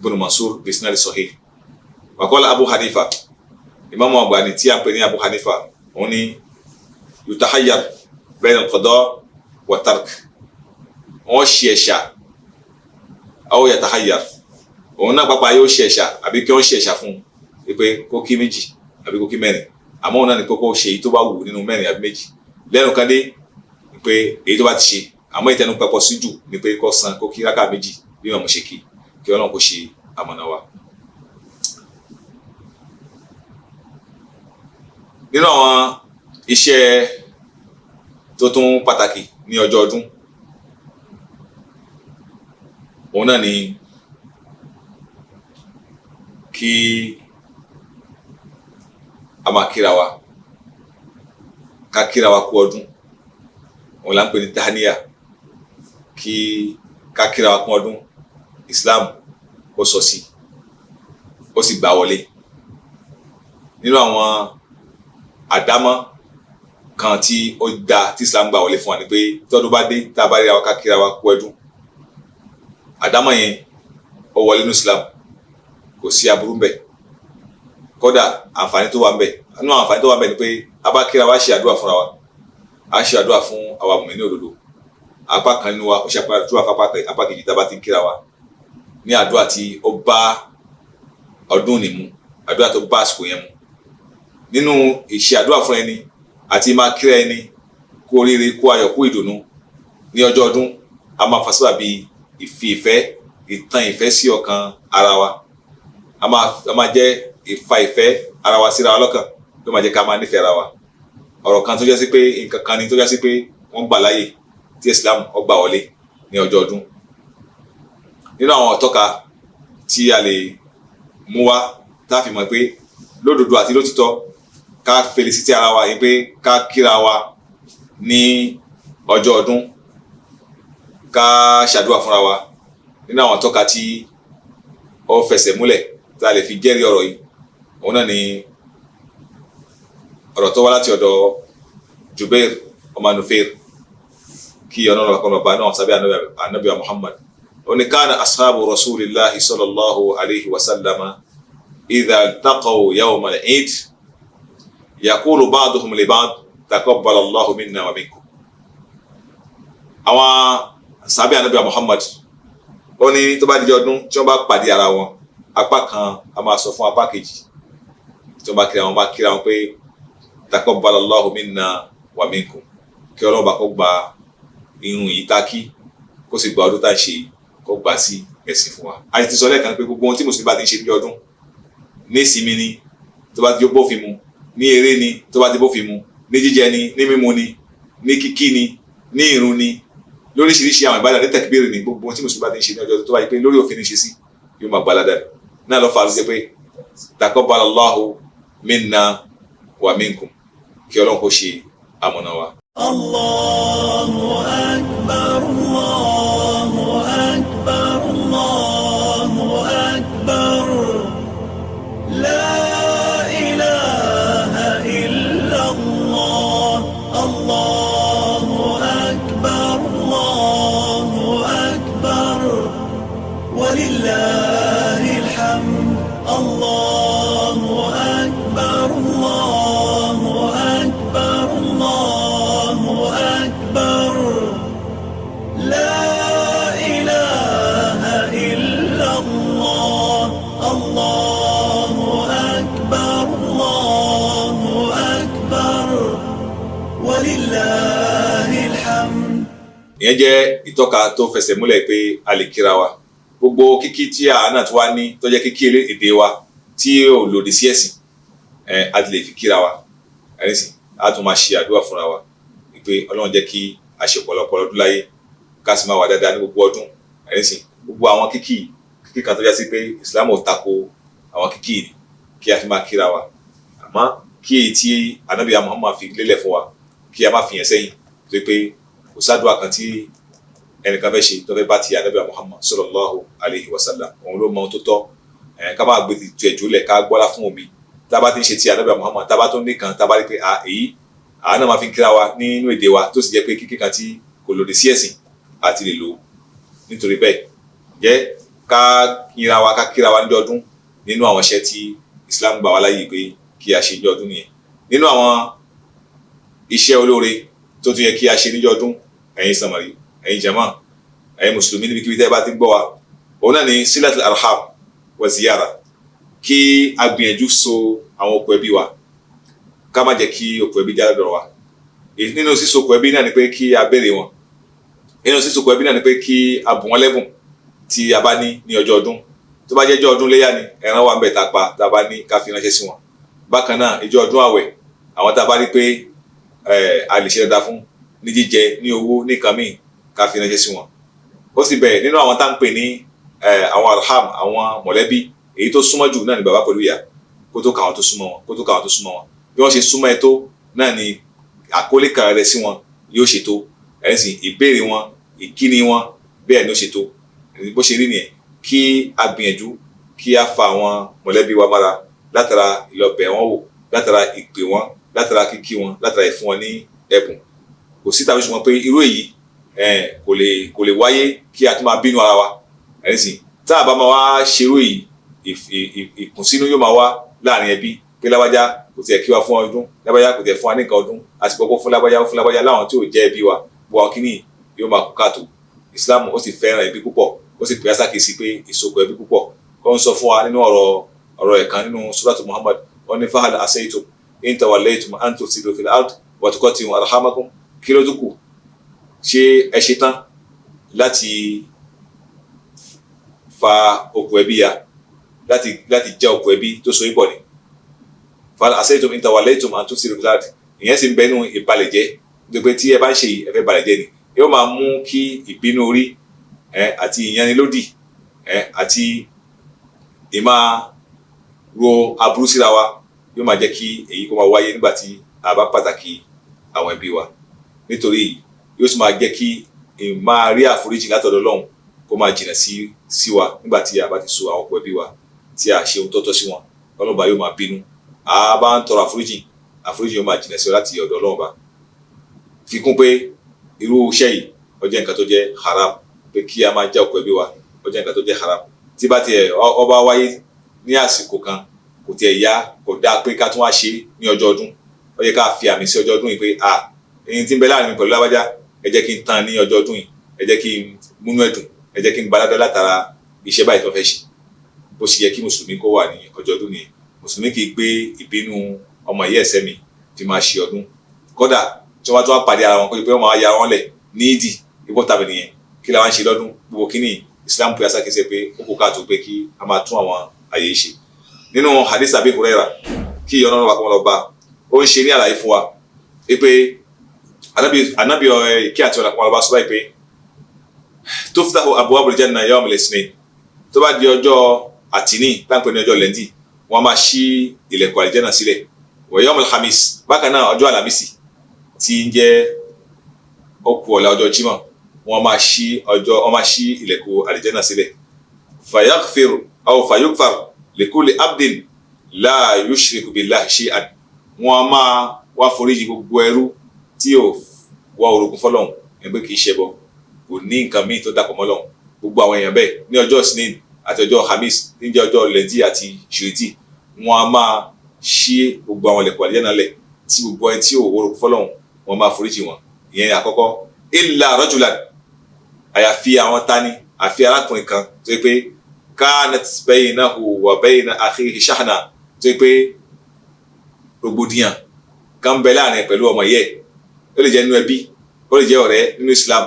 ibn Mansur bisnad sahih. wa qala Abu Hanifa imam àgbà ni tí a ń pè ní Abu Hanifa òun ni yutahayyar bayna al-qada wa tark. wọ́n ṣe ẹ̀ṣà aw yatahayyar òun náà pápá yóò ṣe ẹ̀ṣà àbí kí wọ́n ṣe ẹ̀ṣà fún un pé kó kí méjì àbí kó kí mẹ́rin àmọ́ òun náà ní kókó ṣe èyí tó bá wù nínú mẹ́rin àbí méjì lẹ́nu kan dé pé èyí tó bá ti ṣe àmọ́ ìtẹnu pẹpọ sí jù ni pé kó san kó kí rákà méjì bí wọn mo ṣe kí Ọlọ́run kó ṣe amọ̀nà wa. nínú àwọn iṣẹ́ tó tún pàtàkì ní ọjọ́ ọdún òun náà ni kí a máa kíra wa ká kíra wa kú ọdún òun là ń pè ní tahaniya kí ká kíra wa kú ọdún Islam ó sọ sí ó sì gbà wọlé. nínú àwọn àdámọ́ kan tí ó dá tí Islam gbà wọlé fún wa ni pé tọ́dún bá dé tá a bá ríra wa ká kíra wa kú ọdún. àdámọ́ yẹn ó wọlé ní Islam kò sí aburú ńbẹ̀ kódà àǹfààní tó wà ńbẹ̀ nínú àǹfààní tó wà ńbẹ̀ ni pé a bá kíra wa ṣe àdúrà fúnra wa a ṣe àdúrà fún àwa mùmínì òdodo apá kan nínú wa ó ṣe àdúrà fún apá kejì tá a bá ti ń kíra wa ní àdúrà tí ó bá ọdún ní mu àdúrà tó bá àsìkò yẹn mu. nínú ìṣe àdúrà fún ẹni àti máa kíra ẹni kú oríire kú ayọ̀ kú ìdùnnú ní ọjọ́ ọdún a máa fa sábà bíi ìtàn ìfẹ́ sí ọkàn ara wa a máa jẹ́ ìfa ìfẹ́ ara wa síra wa lọ́kàn tó máa jẹ́ ká máa nífẹ̀ẹ́ ara wa. ọ̀rọ̀ kan tó jẹ́ sí pé nǹkan kan ni tó jẹ́ sí pé wọ́n gbà láyè tí Islam ó gbà wọlé ní ọjọ́ ọdún. nínú àwọn ọ̀tọ́ka tí a lè mú wá tá a fi mọ̀ pé lódodo àti lótìtọ́ ká felicite ara wa yìí pé ká kíra wa ní ọjọ́ ọdún ká ṣàdúrà fúnra wa. nínú àwọn ọ̀tọ́ka tí ó fẹsẹ̀ múlẹ̀ tá a lè fi jẹ́rìí ọ̀rọ̀ yìí òun náà ni ọ̀rọ̀ tó wá láti ọ̀dọ̀ Jubair ọmọ Nufair kí ọ̀nà ọ̀bá náà sábẹ́ ànábì Muhammad ó ní kana ashabu rasulillahi sallallahu alayhi wa sallama idha taqaw yawm al-eid yaqulu ba'duhum li ba'd taqabbala Allahu minna wa minkum. àwọn sábẹ́ ànábì Muhammad ó ní tó bá dijọ́ ọdún tí wọ́n bá pàdé ara wọn apá kan a máa sọ fún apá kejì tí wọ́n bá kíra wọn pé taqabbala Allahu minna wa minkum kí Ọlọ́run bá kó gba irun yìí tá kí kó sì gba ọdún tá ṣe kó gbà sí ẹ̀sìn fún wa. a ti sọ lẹ́ẹ̀kan pé gbogbo ohun tí mùsùlùmí bá ti ń ṣe ní ọdún ní ìsinmi ni tó bá ti bófin mu ní eré ni tó bá ti bófin mu ní jíjẹ ni ní mímu ni ní kíkí ni ní ìrun ni lóríṣiríṣi àwọn ìbádà ní tẹkbírì ní gbogbo ohun tí mùsùlùmí bá ti ń ṣe ní ọjọ́ tó wáyé pé lórí òfin ní ṣe sí yóò máa gbalada náà lọ fà á lóṣẹ pé taqabbala Allahu minna wa minkum kí Ọlọ́run kó ṣe amọ̀nà wa. Allahu akbar, Allahu akbar, Allahu akbar. La ilaha illa Allah. Allahu akbar, Allahu akbar. Walillahil hamd. Allahu akbar, Allahu akbar, Allahu akbar. La ilaha illa Allah. Allahu akbar, Allahu akbar. Walillahil hamd. ìyẹn jẹ́ ìtọ́ka tó fẹsẹ̀ múlẹ̀ pé a lè kíra wa gbogbo kíkí tí a náà tó wá ní tó jẹ́ kíkí èdè wa tí ò lòdì sí ẹ̀sìn a ti lè fi kíra wa ẹ̀rísìn a tún máa ṣe àdúrà fúnra wa pé ọlọ́run jẹ́ kí a ṣe ọ̀pọ̀lọpọ̀ ọdún láyé ká sì máa wà dáadáa ní gbogbo ọdún ẹ̀rísìn gbogbo àwọn kíkí kan tó já sí pé Islam ò tako àwọn kíkí kí a fi máa kíra wa àmọ́ kí èyí tí Ànábì Muhammad fi lélẹ̀ fún wa kí a má fi yẹn sẹ́yìn tó pé kò sádùá kan tí ẹnìkan fẹ́ ṣe tó fẹ́ bá ti Ànábì Muhammad sallallahu alayhi wa sallam òun ló mọ ohun tó tọ́ ká máa gbé tu ẹ̀jú lẹ̀ ká gbọ́lá fún omi tá a bá ti ń ṣe ti Ànábì Muhammad tá a bá tó ní kan tá a bá rí pé èyí àá náà máa fi kíra wa nínú èdè wa tó sì jẹ́ pé kíkí kan tí kò lòdì sí ẹ̀sìn àti lè lò nítorí bẹ́ẹ̀ jẹ́ ká kíra wa ní ọdún nínú àwọn iṣẹ́ tí Islam gbà wá láyè pé kí a ṣe ní ọdún nìyẹn nínú àwọn iṣẹ́ olóore tó tún yẹ kí a ṣe ní ọdún ẹ̀yin samari ẹ̀yin jama ẹ̀yin mùsùlùmí níbikíbi tẹ́ bá ti gbọ́ wa òun náà ni silatul arham wa ziyara kí a gbìyànjú so àwọn okùn ẹbí wa ká má jẹ́ kí okùn ẹbí já lọ́dọ̀ wa nínú síso okùn ẹbí náà ni pé kí a béèrè wọn nínú síso okùn ẹbí náà ni pé kí a bùn wọn lẹ́bùn tí a bá ní ọjọ́ ọdún tó bá jẹ́ ọjọ́ ọdún léyà ni ẹran wà ń bẹ̀ tá a pa tá a bá ní ká fi ránṣẹ́ sí wọn bákan náà ìjọ ọdún àwẹ̀ àwọn tá a bá rí pé a lè ṣe dáadáa fún ní jíjẹ ní owó ní nǹkan míì ká fi ránṣẹ́ sí wọn ó sì bẹ̀rẹ̀ nínú àwọn tá à ń pè ní àwọn arham àwọn mọ̀lẹ́bí èyí tó súnmọ́ jù náà ni bàbá pẹ̀lú ìyá kó tó káwọn tó súnmọ́ wọn bí wọ́n ṣe súnmọ́ ẹ tó náà ni àkólé kan rẹ sí wọn yóò ṣe tó ẹ̀sìn ìbéèrè wọn ìkíni wọn bẹ́ẹ̀ ni ó ṣe tó bó ṣe rí nìyẹn kí a gbìyànjú kí a fa àwọn mọ̀lẹ́bí wa mára látara ìlọbẹ̀ wọn wò látara ìpè wọn látara kíkí wọn látara ìfún wọn ní ẹ̀bùn kò sí tàbí ṣùgbọ́n pé irú èyí kò lè wáyé kí a tún máa bínú ara wa ẹ̀sìn tá a bá máa wá ṣerú èyí ìkùnsínú yóò máa wá láàrin ẹbí pé lábájá kò tiẹ̀ kí wa fún ọdún lábájá kò tiẹ̀ fún wa ní nǹkan ọdún àti gbogbo fún lábájá láwọn tí ò jẹ́ ẹbí wa bó àwọn kìíní yóò máa kú káàtó Islam ó sì fẹ́ràn ẹbí púpọ̀ ó sì pè á sákèsí pé ìsopọ̀ ẹbí púpọ̀ kó ń sọ fún wa nínú ọ̀rọ̀ ẹ̀kan nínú suratu Muhammad wọ́n ní fahal asaytum in tawallaytum an tufsidu fil ard wa tuqatti'u arhamakum kí ló tún kù ṣé ẹ ṣe tán láti fa okùn ẹbí ya láti já okùn ẹbí tó so ibọ̀ ni fahal asaytum in tawallaytum an tufsidu fil ard ìyẹn sì ń bẹnu ìbalẹ̀jẹ́ gbogbo tí ẹ bá ń ṣe ẹ fẹ́ balẹ̀jẹ́ ni yóò máa mú kí ìbínú orí àti ìyanilódì àti ìmáa ro aburú síra wa yóò máa jẹ́ kí èyí kó máa wáyé nígbà tí a bá pàtàkì àwọn ẹbí wa nítorí yóò sì máa jẹ́ kí ìmáa rí àforíjì látọ̀dọ̀ Ọlọ́run kó máa jìnà sí wa nígbà tí a bá ti so àwọn ọkọ ẹbí wa tí a ṣe ohun tọ́tọ́ sí wọn Ọlọ́run bá yóò máa bínú a bá ń tọrọ àforíjì yóò máa jìnà sí wa láti ọ̀dọ̀ Ọlọ́run bá fi kún pé irú iṣẹ́ yìí ó jẹ́ nǹkan tó jẹ́ haram pé kí a máa já ọkọ ẹbí wa ó jẹ́ nǹkan tó jẹ́ haram tí bá tiẹ̀ ọba wáyé ní àsìkò kan kò tiẹ̀ yá kò dáa pé ká tún wá ṣe ní ọjọ́ ọdún ó yẹ ká fi àmì sí ọjọ́ ọdún yìí pé ẹni tí ń bẹ láàrin mi pẹ̀lú lábájá ẹ jẹ́ kí n tán ní ọjọ́ ọdún yìí ẹ jẹ́ kí n múnú ẹ̀dùn ẹ jẹ́ kí n gbaládá látara iṣẹ́ báyìí tó fẹ́ ṣe bó ṣe yẹ kí mùsùlùmí kó wà ní ọjọ́ ọdún nìyẹn mùsùlùmí kì í gbé ìbínú ọmọ ìyá ẹ̀sẹ̀ mi fi máa ṣe ọdún kódà tí wọ́n tún wá pàdé ara wọn pé wọ́n máa ya wọn lẹ̀ ní ìdì ìbọn tàbí nìyẹn kí la wá ń ṣe lọ́dún gbogbo kíní Islam pé asákèsè pé ó kó káàtó pé kí a máa tún àwọn àyè ṣe nínú hadith Abi Hurairah kí ìyọ́nà wà kọ́ lọ bá ó ń ṣe ní àlàyé fún wa pé anábì kí àti ọ̀nà kọ́ lọ bá sọ báyìí pé tuftahu abwabul janna yawm al-ithnain tó bá di ọjọ́ àtìní táǹpẹ́ ní ọjọ́ lẹ́ndì wọ́n máa ṣí ilẹ̀kùn àlìjẹ́nà sílẹ̀ wa yawm al-khamis bákan náà ọjọ́ àlàmísì tí ń jẹ́ òkú ọ̀la ọjọ́ Jímọ̀ wọ́n máa ṣí ilẹ̀kùn àlìjẹ́nà sílẹ̀ fayaghfiru aw fayughfar likulli abdin la yushriku billahi shay'an wọ́n máa wá foríjì gbogbo ẹrú tí ò wá orogún fọ́lọ́hun ẹgbẹ́ kìí ṣẹbọ kò ní nǹkan míì tó dàpọ̀ mọ́ Ọlọ́hun gbogbo àwọn èèyàn bẹ́ẹ̀ ní ọjọ́ Isnin àti ọjọ́ Khamis tí ń jẹ́ ọjọ́ lẹ́ndì àti ṣìrìtì wọ́n á máa ṣí gbogbo àwọn ilẹ̀kùn àlìjẹ́nà lẹ̀ tí gbogbo ẹni tí ò wá orogún fọ́lọ́hun wọ́n máa foríjì wọn ìyẹn àkọ́kọ́ illa rajulan àyàfi àwọn tani àfi arákùnrin kan tó yẹ pé kanat baynahu wa bayna akhihi shahna tó yẹ pé rògbòdìyàn kan bẹ láàrin pẹ̀lú ọmọ yẹ ó lè jẹ́ nínú ẹbí ó lè jẹ́ ọ̀rẹ́ nínú Islam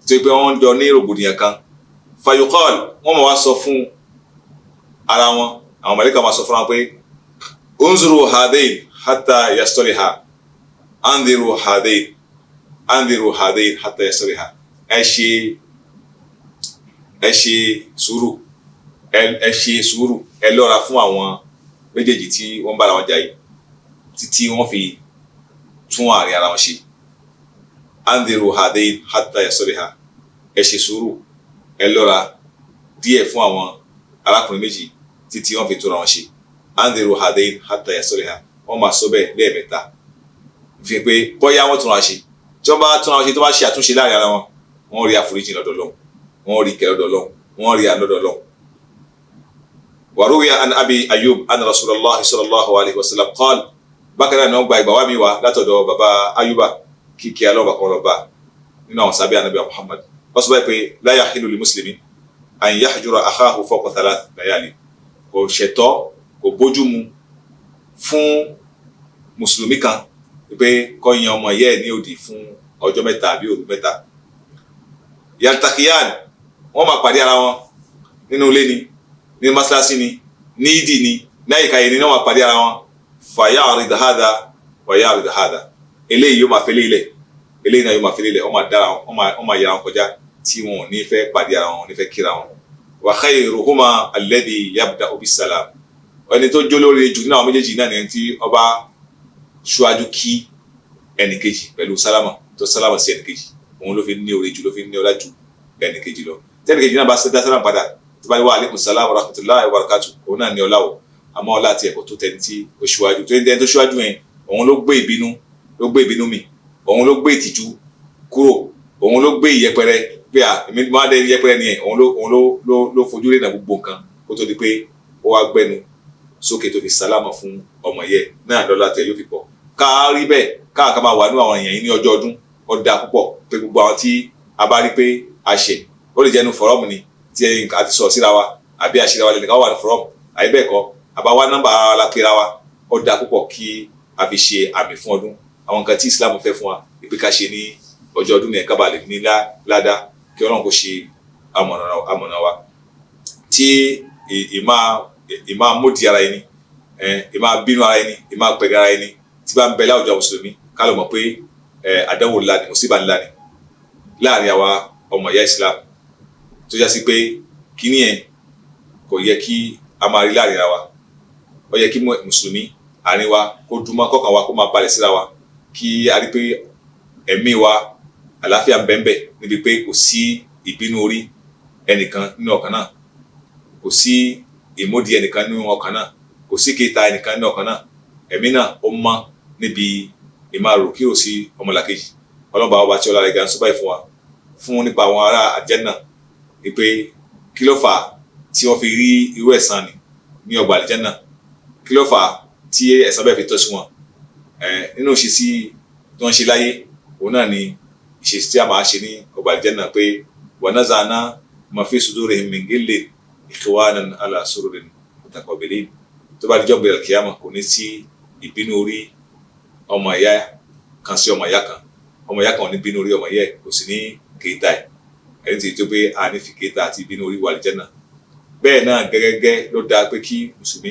tó yẹ pé wọ́n ń jọ ní rògbòdìyàn kan fayuqal wọ́n máa wá sọ fún ara wọn àwọn màláíkà máa sọ fún wọn pé unzuru hadain hatta yastaliha anziru hadain hatta yastaliha ẹ ṣe sùúrù ẹ lọ́ra fún àwọn méjèèjì tí wọ́n bára wọn jà yìí títí wọ́n fi tún àárín ara wọn ṣe anziru hadain hatta yastaliha ẹ ṣe sùúrù ẹ lọ́ra díẹ̀ fún àwọn arákùnrin méjì títí wọ́n fi túnra wọn ṣe anziru hadain hatta yastaliha wọ́n máa sọ bẹ́ẹ̀ lẹ́ẹ̀mẹ́ta fi pé bóyá wọ́n túnra wọn ṣe tí wọ́n bá túnra wọn ṣe tó bá ṣe àtúnṣe láàrin ara wọn wọ́n rí àforíjì lọ́dọ̀ Ọlọ́run wọ́n rí ìkẹ́ lọ́dọ̀ Ọlọ́run wọ́n rí àánú lọ́dọ̀ Ọlọ́run. وروي عن أبي أيوب أن رسول الله صلى الله عليه وسلم قال بكر أن أبا إبوامي ولاتدو بابا أيوب كي الله بكر ربا إنه سابع النبي محمد وصبح لا يحل لمسلم أن يحجر أخاه فوق 3 ليالي kò ṣẹ̀tọ́ kò bójúmu fún mùsùlùmí kan pé kó yan ọmọ ìyá ẹ̀ ní òdì fún ọjọ́ 3 àbí òru 3 yaltaqiyan wọ́n máa pàdé ara wọn nínú ilé ni ní masalasi ni ní ìdí ni láyìíká yìí ni wọ́n máa pàdé ara wọn fayarid hadha wa yarid hadha eléyìí yóò máa fẹ́lẹ́ ilẹ̀ eléyìí náà yóò máa fẹ́lẹ́ ilẹ̀ wọ́n máa yára wọn kọjá tí wọn ò ní fẹ́ pàdé ara wọn ò ní fẹ́ kíra wọn. wa khayruhuma alladhi yabda'u bis-salam ẹni tó jó lórí jù nínú àwọn méjèèjì náà ni ẹni tí ó bá ṣíwájú kí ẹnìkejì pẹ̀lú sálámà tó sálámà sí ẹnìkejì òun ló fi ní orí jù ló fi ní ọlá jù ẹnìkejì lọ tẹ́nìkejì náà bá dá sálámà padà tó bá ní wa alaikum salam wa rahmatullahi wa barakatuh òun náà ní ọlá o àmọ́ ọlá àti ẹ̀kọ́ tó tẹni tí ó ṣíwájú tó ẹni tó ṣíwájú yẹn òun ló gbé ìbínú mi òun ló gbé ìtìjú kúrò òun ló gbé ìyẹpẹrẹ pé èmi máa dé ìyẹpẹrẹ nìyẹn òun ló fojú rẹ̀ náà gbogbo nǹkan kó tó di pé ó wá gbẹnu sókè tó fi sálámà fún ọmọ yẹ náà lọ́la tẹ̀ yóò fi pọ̀ ká rí bẹ́ẹ̀ ká máa wà nínú àwọn èèyàn yìí ní ọjọ́ ọdún ó dáa púpọ̀ pé gbogbo àwọn tí a bá rí pé a ṣẹ̀ ó lè jẹ́ inú fọ́rọ́mù ni tí a ti sọ síra wa àbí àṣírí wa lẹ́nìkan wà ní fọ́rọ́mù àyè bẹ́ẹ̀ kọ́ àbá wá nọ́mbà ara la pera wa ó dáa púpọ̀ kí a fi ṣe àmì fún ọdún àwọn nǹkan tí Islam fẹ́ fún wa ìpè ká ṣe ní ọjọ́ ọdún yẹn kábàlẹ̀ ní ládàá kí Ọlọ́run kó ṣe amọ̀nà wa tí ìmá mọ́dì ara ẹni ìmá bínú ara ẹni ìmá pẹ̀gà ara ẹni tí bá ń bẹ láwùjọ mùsùlùmí ká lọ mọ̀ pé àdánwò ńlá ni mùsíbà ńlá ni láàrin àwa ọmọ ìyá Islam tó já sí pé kíní yẹn kò yẹ kí a máa rí láàrin ara wa ó yẹ kí mùsùlùmí àárín wa kó dúnmọ́ kọ́kàn wa kó máa balẹ̀ síra wa kí a rí pé ẹ̀mí wa àlàáfíà ń bẹ́ẹ̀ níbi pé kò sí ìbínú orí ẹnìkan nínú ọkàn náà kò sí ìmódì ẹnìkan nínú ọkàn náà kò sí kéta ẹnìkan nínú ọkàn náà ẹ̀mí náà ó mọ́ níbi ìmáàrò kí o sí ọmọlàkejì ọlọ́ba ọba tí ọlá rẹ̀ ga ń sọ́bàá fún wa fún nípa àwọn ará àjẹ́nà pé kí ló fà á tí wọ́n fi rí irú ẹ̀san ní ọgbà àlìjẹ́nà kí ló fà á tí ẹ̀san bẹ́ẹ̀ fi tọ́ sí wọn nínú ìṣesí tí wọ́n ṣe láyé òun náà ni ìṣesí tí a máa ṣe ní ọgbà àlìjẹ́nà pé wa naza'na ma fi sudurihim min ghillin ikhwanan ala sururin mutaqabilin tó bá dijọ́ gbẹ̀rẹ̀ kíyámà kò ní sí ìbínú orí ọmọ ìyá kan sí ọmọ ìyá kan ò ní bínú orí ọmọ ìyá kò sì ní kéta ẹ̀ ẹni tí tó pé a ní fi kéta àti ìbínú orí wà àlìjẹ́nà bẹ́ẹ̀ náà gẹ́gẹ́ ló dáa pé kí mùsùlùmí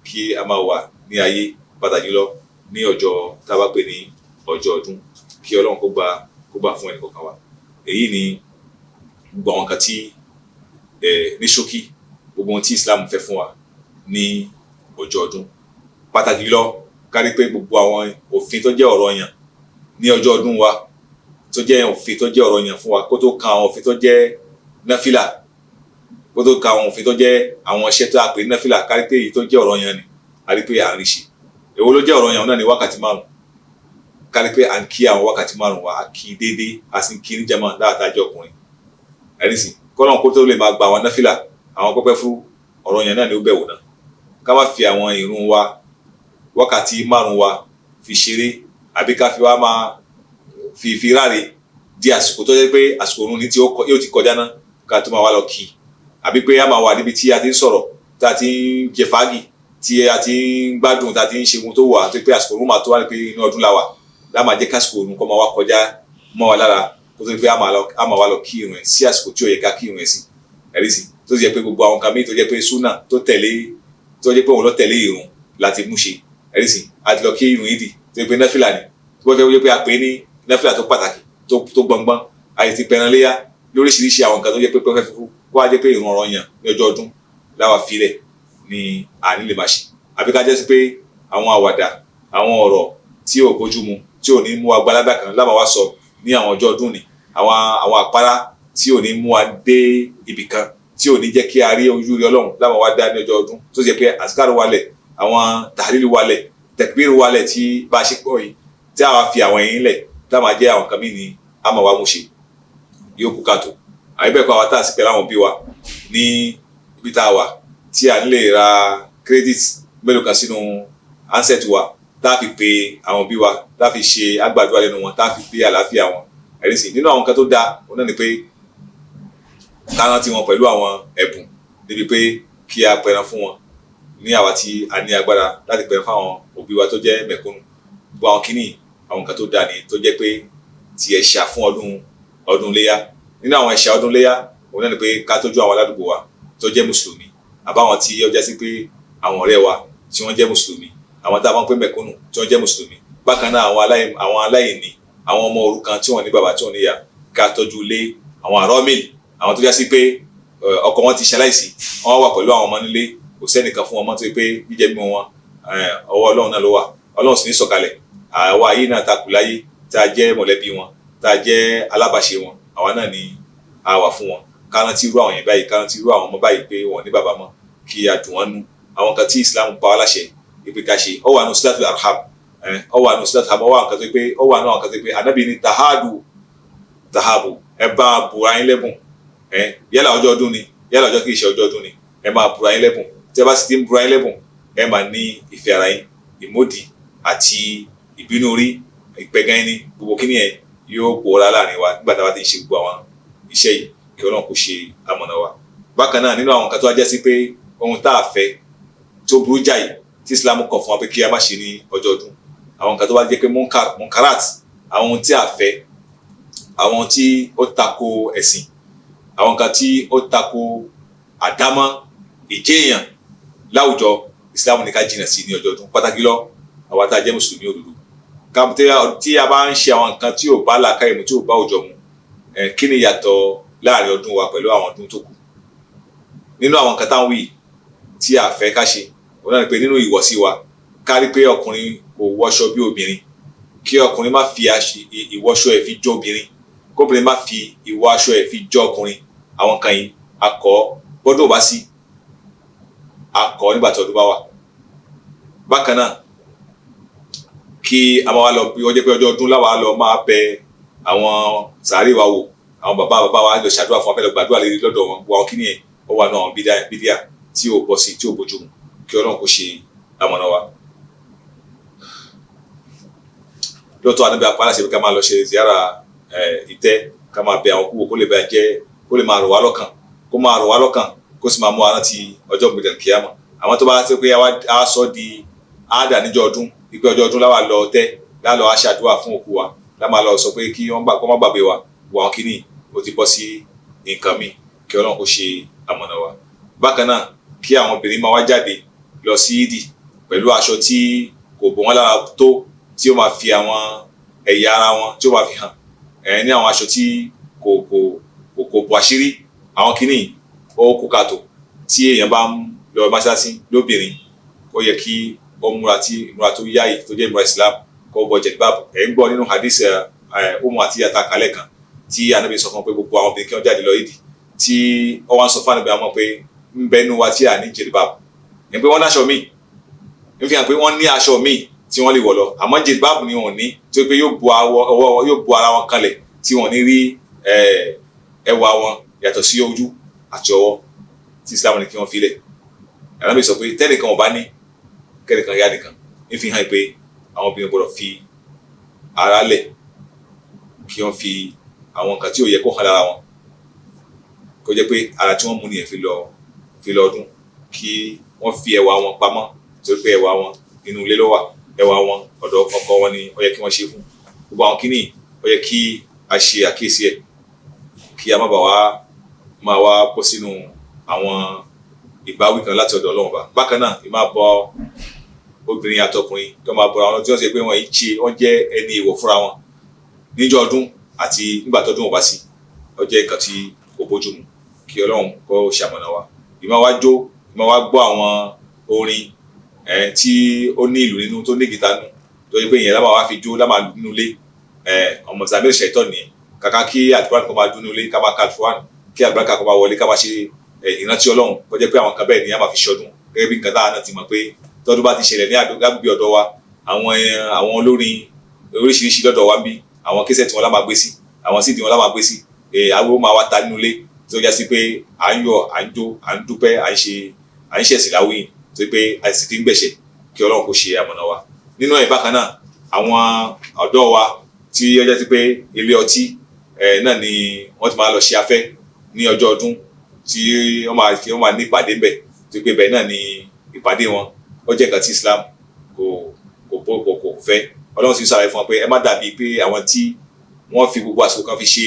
kí a máa wà ní ayé pàtàkì lọ ní ọjọ́ tá a bá pè ní ọjọ́ ọdún kí Ọlọ́run kó gbà fún ẹnì kọ̀ọ̀kan wa èyí ni gbogbo àwọn kan tí ní ṣókí gbogbo ohun tí Islam fẹ́ fún wa ní ọjọ́ ọdún pàtàkì lọ kárí pé gbogbo àwọn òfin tó jẹ́ ọ̀ranyàn ní ọjọ́ ọdún wa tó jẹ́ òfin tó jẹ́ ọ̀ranyàn fún wa kó tó kan àwọn òfin tó jẹ́ náfìlà kó tó kan àwọn òfin tó jẹ́ àwọn iṣẹ́ tó a pè ní náfìlà kárí pé èyí tó jẹ́ ọ̀ranyàn ni a rí pé à ń rí ṣe èwo ló jẹ́ ọ̀ranyàn náà ní wákàtí 5 kárí pé à ń kí àwọn wákàtí 5 wa a kí déédéé a sì ń kí ní jàmá dáadáa ọkùnrin ẹni sì kọ́nà kó tó lè máa gba àwọn náfìlà àwọn pẹ́pẹ́ fún ọ̀ranyàn náà ni ó bẹ̀wò náà ká má fi àwọn ìrun wa wákàtí 5 wa fi ṣeré àbí ká fi wá máa fi ráre di àsìkò tó jẹ́ pé àsìkò òun ní tí yóò ti kọjá náà ká tó máa wá lọ kí àbí pé a máa wà níbi tí a ti ń sọ̀rọ̀ tá a ti ń jẹ fàágì tí a ti ń gbádùn tá a ti ń ṣe ohun tó wà tó pé àsìkò òun máa tó wá ní pé inú ọdún la wà lá máa jẹ́ kásìkò òun kọ́ máa wá kọjá mọ́ wa lára kó tó ní pé a máa wá lọ kí irun ẹ̀ sí àsìkò tí ó yẹ ká kí irun ẹ̀ sí ẹ̀rí sí tó jẹ́ pé gbogbo àwọn kan míì tó jẹ́ pé súnà tó jẹ́ pé òun lọ tẹ̀lé ìrun láti mú ṣe ẹ̀rí sí àti lọ kí ìrun yìí dì tó jẹ́ pé náfìlà ni tó jẹ́ pé a pè é ní náfìlà tó pàtàkì tó gbọngbọ́n àyè ti pẹran léyà lóríṣiríṣi àwọn nǹkan tó jẹ́ pé pẹ́fẹ́ fífú kó wá jẹ́ pé ìrun ọ̀ranyàn ní ọjọ́ ọdún láwa filẹ̀ ni àní lè máa ṣe àbí ká jẹ́ sí pé àwọn àwàdà àwọn ọ̀rọ̀ tí ò bójú mu tí ò ní mú wa gbalada kan lábàá wá sọ ní àwọn ọjọ́ ọdún ni àwọn àpárá tí ò ní mú wa dé ibì kan tí ò ní jẹ́ kí a rí ojú rí Ọlọ́run lábàá wá dá ní ọjọ́ ọdún tó jẹ́ pé àsìkárò wálẹ̀ àwọn tàhálílù wálẹ̀ tẹ̀kbírù wálẹ̀ tí bá a ṣe pọ̀ yìí tí a wá fi àwọn ẹ̀yìn lẹ̀ táwọn jẹ́ àwọn kan mí ni a máa wá mú ṣe yóò kú kàtó àyíbẹ̀kọ àwọn tá a sì pẹ̀lú àwọn bí wa ní ibi tá a wà tí a nílè ra credit mélòó kan sínú handset wa tá a fi pe àwọn bí wa tá a fi ṣe àgbàdua lẹ́nu wọn tá a fi gbé àlàáfíà wọn ẹ̀rí sí nínú àwọn kan tó dáa òun náà ni pé ká rántí wọn pẹ̀lú àwọn ẹ̀bùn níbi pé kí a pẹran fún wọn ní àwa tí a ní agbára láti pẹran fún àwọn òbí wa tó jẹ́ mẹ̀kúnnù gbogbo àwọn kìíní àwọn kan tó dáa ni tó jẹ́ pé ti ẹ̀ṣà fún ọdún léyà nínú àwọn ẹ̀ṣà ọdún léyà òun náà ni pé ká tọ́jú àwọn aládùúgbò wa tó jẹ́ mùsùlùmí àbáwọn tí ó jẹ́ sí pé àwọn ọ̀rẹ́ wa tí wọ́n jẹ́ mùsùlùmí àwọn tá a máa ń pè mẹ̀kúnnù tí wọ́n jẹ́ mùsùlùmí bákan náà àwọn aláìní àwọn ọmọ òrukàn tí wọ́n ní bàbá tí wọ́n ní ìyá ká tọ́jú ilé àwọn àrọ́mìlì àwọn tó jẹ́ sí pé ọkọ wọn ti ṣaláìsí wọ́n wà pẹ̀lú àwọn ọmọ nílé kò sẹ́nìkan fún ọmọ tó yẹ pé jíjẹ mímu wọn ọwọ́ Ọlọ́run náà ló wà Ọlọ́run sì ní sọ̀kalẹ̀ àwa ayé náà ta kù láyé tá a jẹ́ mọ̀lẹ́bí wọn tá a jẹ́ alábàṣe wọn àwa náà ni a wà fún wọn ká rántí irú àwọn yẹn báyìí ká rántí irú àwọn ọmọ báyìí pé wọn ní bàbá mọ́ kí a dùn wọn nú àwọn kan tí Islam pa wá láṣẹ ìpè ká ṣe ọ wà nù sílátù arham ọ wà nù sílátù arham ọ wà nǹkan tó pé ọ wà nù àwọn kan tó pé Ànábì ní tahabu ẹ bá bùra yín lẹ́bùn yálà ọjọ́ ọdún ni yálà ọjọ́ kìí ṣe ọjọ́ ọdún ni ẹ máa bùra yín lẹ́bùn tí ẹ bá sì ti ń bùra yín lẹ́bùn ẹ máa ní ìfẹ́ ara yín ìmọ̀dì àti ìbínú orí ìpẹ́gàn ẹni gbogbo kíní ẹ yóò pòórá láàrin wa nígbà tá a bá ti ń ṣe gbogbo àwọn iṣẹ́ yìí kí Ọlọ́run kó ṣe amọ̀nà wa bákan náà nínú àwọn nǹkan tó wá jẹ́ sí pé ohun tá a fẹ́ tó burú jáì tí Islam kọ̀ fún wa pé kí a má ṣe ní ọjọ́ ọdún àwọn nǹkan tó wá jẹ́ pé munkarat àwọn ohun tí a fẹ́ àwọn tí ó tako ẹ̀sìn àwọn nǹkan tí ó tako àdámọ́ ìjéèyàn láwùjọ Islam ní ká jìnnà sí ní ọjọ́ ọdún pàtàkì lọ àwa tá a jẹ́ mùsùlùmí òdodo tí a bá ń ṣe àwọn nǹkan tí ò bá làákàyè mu tí ò bá òjò mu kí ni ìyàtọ̀ láàrin ọdún wa pẹ̀lú àwọn ọdún tó kù nínú àwọn nǹkan táwọn wí tí a fẹ́ ká ṣe òun náà ni pé nínú ìwọ̀sí wa ká rí pé ọkùnrin kò wọṣọ bí obìnrin kí ọkùnrin má fi ìwọṣọ ẹ̀ fi jọ obìnrin kóbìnrin má fi ìwọ aṣọ ẹ̀ fi jọ ọkùnrin àwọn nǹkan yìí akọ gbọ́dọ̀ bá sí akọ nígbà tí ọdún bá wà bákan náà kí a máa wá lọ bí ọjọ́ pé ọjọ́ ọdún láwa lọ máa bẹ àwọn sàárè wa wò àwọn bàbá wa lọ ṣàdúrà fún afẹ́lẹ́ gbàdúrà lè lọ́dọ̀ wọn gbọ́ àwọn kíní ẹ̀ ó wà náà bídíà tí ò bọ́ sí tí ò bójú mu kí Ọlọ́run kó ṣe amọ̀nà wa. lóòótọ́ Ànábì apá aláṣẹ pé ká máa lọ ṣe ziyara ìtẹ́ ká máa bẹ àwọn kúwò kó lè máa rọ̀ wá lọ́kàn kó sì máa mú wa rántí ọjọ́ gbèdé kíámà àwọn tó bá ṣe pé a sọ di àádà níjọ́ ọdún ìpè ọjọ́ ọdún láwa lọ tẹ́ lálọ́ aṣàdúrà fún òkú wa láma lọ sọ pé kí wọ́n má gbàgbé wa wọ àwọn kíní ó ti bọ́ sí nǹkan mi kí Ọlọ́run kó ṣe amọ̀nà wa. bákan náà kí àwọn obìnrin máa wá jáde lọ sí ìdì pẹ̀lú aṣọ tí kò bò wọ́n lára tó tí ó máa fi àwọn ẹ̀yà ara wọn tí ó máa fi hàn ní àwọn aṣọ tí kò bò àṣírí àwọn kíní ó kú kàtó tí èèyàn bá ń lọ mọ́ṣáláṣí lóbìnrin ó yẹ kí ó múra tó yáyì tó jẹ́ ìmúra Islam kó bọ jẹ̀lbáàbù ẹ̀ ń gbọ́ nínú hadith Umu àti yàtà kalẹ̀ kan tí Ànábì sọ fún pé gbogbo àwọn obìnrin kí wọ́n jáde lọ ìdí tí wọ́n wá ń sọ fún Ànábì àwọn pé ń bẹnu wa tí a ní jẹ̀lbáàbù ní pé wọ́n ní aṣọ míì ń fi hàn pé wọ́n ní aṣọ míì tí wọ́n lè wọ̀ lọ àmọ́ jẹ̀lbáàbù ni wọ́n ní tó pé yóò bo ara wọn kanlẹ̀ tí wọ́n ní rí ẹwà wọn yàtọ̀ sí ojú àti ọwọ́ tí Islam ní kí wọ́n filẹ̀ Ànábì sọ pé tẹ́nìkan ò bá ní kẹ́nìkan yá nìkan ń fi hàn pé àwọn obìnrin gbọ́dọ̀ fi ara lẹ̀ kí wọ́n fi àwọn nǹkan tí ò yẹ kó hàn lára wọn kó jẹ́ pé ara tí wọ́n mú nìyẹn fi lọ ọdún kí wọ́n fi ẹwà wọn pamọ́ torí pé ẹwà wọn inú ilé ló wà ẹwà wọn ọ̀dọ̀ ọkọ wọn ni ó yẹ kí wọ́n ṣe fún gbogbo àwọn kíní ó yẹ kí a ṣe àkíyèsí ẹ̀ kí a má bàa wá máa wá bọ́ sínú àwọn ìbáwí kan láti ọ̀dọ̀ Ọlọ́run bá. Bákan náà ìmáa bọ obìnrin àtọkùnrin tó máa bọra wọn tí wọ́n ṣe pé wọ́n jẹ́ ẹni ìwọ̀ fúnra wọn níjọ́ ọdún àti nígbà tọ́dún ò bá sí, ó jẹ́ nǹkan tí kò bójú mu, kí Ọlọ́run kó ṣamọ̀nà wa. Ìmáa wá jó, ìmáa wá gbọ́ àwọn orin tí ó ní ìlú nínú, tó ní gìtá nínú, tó yẹ pé ìyẹn lá máa wá fi jó, lá máa lù nínú ilé. Ọmọ ìsàmì ṣẹ̀tọ́ nìyẹn. Kàkà kí àdúrà kan máa dún nínú ilé, ká máa ka àdúrà, kí àdúrà kan máa wọlé, ká máa ṣe ìrántí Ọlọ́run, kó jẹ́ pé àwọn kan bẹ́ẹ̀ ni a máa fi ṣọdún, gẹ́gẹ́ bí nǹkan táwọn náà ti mọ̀ pé tọ́dún bá ti ṣẹlẹ̀ ní agbègbè ọ̀dọ̀ wa, àwọn olórin oríṣiríṣi lọ́dọ̀ wa ń bí, àwọn késẹ̀tì wọn lá máa gbé sí, àwọn sídìí wọn lá máa gbé sí, àwọn máa wá ta nínú ilé, tó já sí pé à ń yọ̀, à ń jó, à ń dúpẹ́, à ń ṣẹ̀sìn láwùyìn, tó pé àìsí ti ń gbẹ̀ṣẹ̀, kí Ọlọ́run kó ṣe amọ̀nà wa. Nínú ẹ̀ bákan náà, àwọn ọ̀dọ́ wa tí ó já sí pé ilé ọtí náà ni wọ́n ti máa lọ ṣe afẹ́ ní ọjọ́ ọdún, tí wọ́n máa ní ìpàdé ńbẹ̀, tó pé bẹ́ẹ̀ náà ni ìpàdé wọn. Ó jẹ́ nǹkan tí Islam kò fẹ́. Ọlọ́run sì ń ṣàlàyé fún wọn pé ẹ má dàbí pé àwọn tí wọ́n fi gbogbo àsìkò kan fi ṣe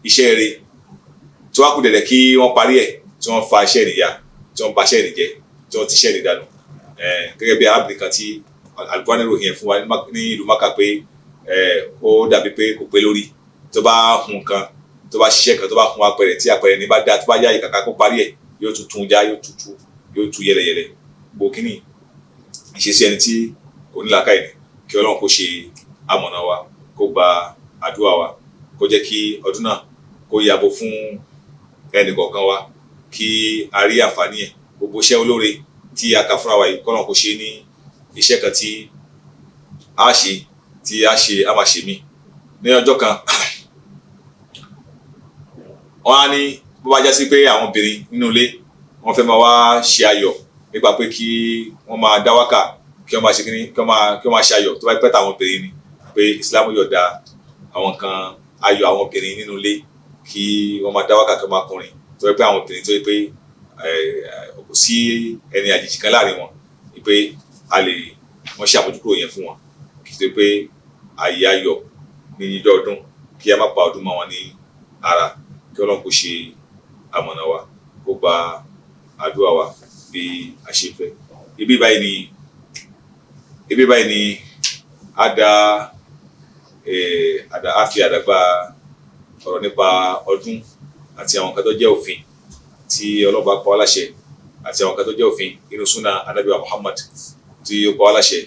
iṣẹ́ rere, tí wọ́n á kú dẹ̀dẹ̀ kí wọ́n parí ẹ̀, tí wọ́n fa iṣẹ́ ìrìyà, tí wọ́n ba iṣẹ́ ìrìjẹ, tí wọ́n ti iṣẹ́ ìrìdànù. Gẹ́gẹ́ bí arábìnrin kan tí Al-Qur'an ròyìn fún wa ní ìlú Mákà pé ó dàbí pé kò pé lórí, tó bá hun kan, tó bá ṣiṣẹ́ kan, tó bá hun apẹ̀rẹ̀, tí apẹ̀rẹ̀ ní bá dá, tó bá yá ìkàkà kó parí ẹ̀, yóò tún já, yóò tú yẹlẹyẹlẹ. Gbogbo kínní ìṣesí ẹni tí kò ní làákàyè ni. Kí Ọlọ́run kó ṣe amọ̀nà wa, kó gba àdúrà wa, kó jẹ́ kí ọdún náà kó yabo fún ẹnì kọ̀ọ̀kan wa, kí a rí àǹfààní ẹ̀. Gbogbo iṣẹ́ olóore tí a kà fúnra wa yìí, kí Ọlọ́run kó ṣe ní iṣẹ́ kan tí a máa ṣe mí ní ọjọ́ kan. Wọ́n á ní bó bá já sí pé àwọn obìnrin nínú ilé wọ́n fẹ́ máa wá ṣe ayọ̀ nípa pé kí wọ́n máa dá wákà, kí wọ́n máa ṣe kíní, kí wọ́n máa ṣe ayọ̀ tó bá pẹ́ tàwọn obìnrin ni, pé Islam yọ̀ọ̀da àwọn kan ayọ̀ àwọn obìnrin nínú ilé, kí wọ́n máa dá wákà, kí wọ́n máa kọrin, tó bá pẹ́ àwọn obìnrin tó yẹ pé kò sí ẹni àjèjì kan láàrin wọn, pé wọ́n ṣe àmójúkúrò yẹn fún wọn, kì í ṣe pé ayé ayọ̀ ní ìjọ ọdún, kí a má pa ọdún mọ́ wọn ní ara. Kí Ọlọ́run kó ṣe amọ̀nà wa, kó gba àdúrà wa bí a ṣe fẹ́. Ibi báyìí ni a fi àdàgbà ọ̀rọ̀ nípa ọdún àti àwọn nǹkan tó jẹ́ òfin tí Ọlọ́run bá pa wá láṣẹ, àti àwọn nǹkan tó jẹ́ òfin inú súnà Ànábì wa Muhammad tí ó pa wá láṣẹ.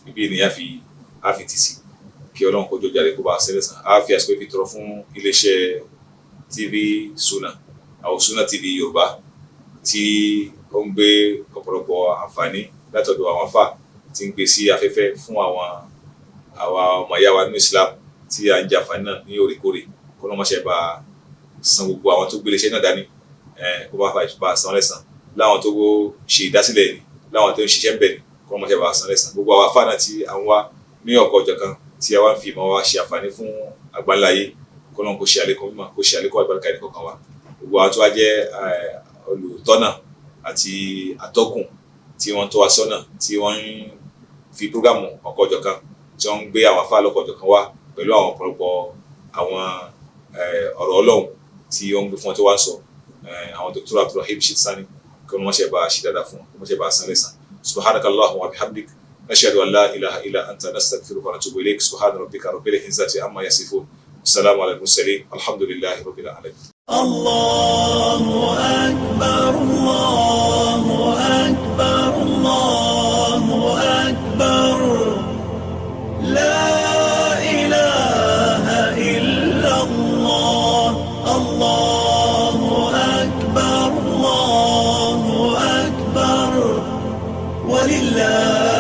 Ibi ni a fi tì sí. Kí Ọlọ́run kó jọ̀ọ́ jàre, kó bá a ṣẹlẹ̀ sàn. A fi àsìkò fi tọrọ fún iléeṣẹ́ TV Sunna, àwọn Sunna TV Yorùbá, tí ó ń gbé ọ̀pọ̀lọpọ̀ àǹfààní látọ̀dọ̀ àwọn àfà, tí ń gbé sí afẹ́fẹ́ fún àwọn ọmọ ìyá wa nínú Islam, tí a ń jẹ àǹfààní náà ní òrèkóòrè. Kó lọ́ mọ́ṣẹ́ bá san gbogbo àwọn tó gbé iléeṣẹ́ náà dání, kó bá san lẹ́san. Láwọn tó ṣe ìdásílẹ̀ ni, láwọn tó ń ṣiṣẹ́ ń bẹ̀ ni, kó lọ́ mọ́ṣẹ́ bá san lẹ́san. Gbogbo àwọn àfà náà tí à ń wá ní ọ̀kọ̀ ọ̀jọ̀ kan, tí a wá ń fi ìmọ̀ wa ṣe àǹfààní fún àgbáńláyé, kó lọ́n kó ṣe àlékún mímọ̀, kó ṣe àlékún àlùbáríkà ẹnì kọ̀ọ̀kan wa. Gbogbo àwọn tó wá jẹ́ olùtọ́nà àti atọ́kùn, tí wọ́n tọ́ wa sọ́nà, tí wọ́n ń fi prógámù ọ̀kọ̀ ọ̀jọ̀ kan, tí wọ́n ń gbé àwọn àfáà lọ́kọ̀ ọ̀jọ̀ kan wá pẹ̀lú àwọn ọ̀pọ̀lọpọ̀ àwọn ọ̀rọ̀ Ọlọ́run tí wọ́n ń gbé fún wọn tó wá ń sọ, àwọn Dr. Abdulrahim Shitsani, kí wọ́n ṣe bá ṣe dáadáa fún wọn, kí wọ́n ṣe bá san lẹ́san. Subhanakallahumma wa bihamdik, nashhadu an la ilaha illa anta, nastaghfiruka wa natubu ilayk. Subhana rabbika rabbil izzati amma yasifun. Assalamu ala al-mursalin. Alhamdulillahi rabbil alamin. Allahu akbar, Allahu akbar, Allahu akbar. La ilaha illa Allah. Allahu akbar, Allahu akbar. Walillah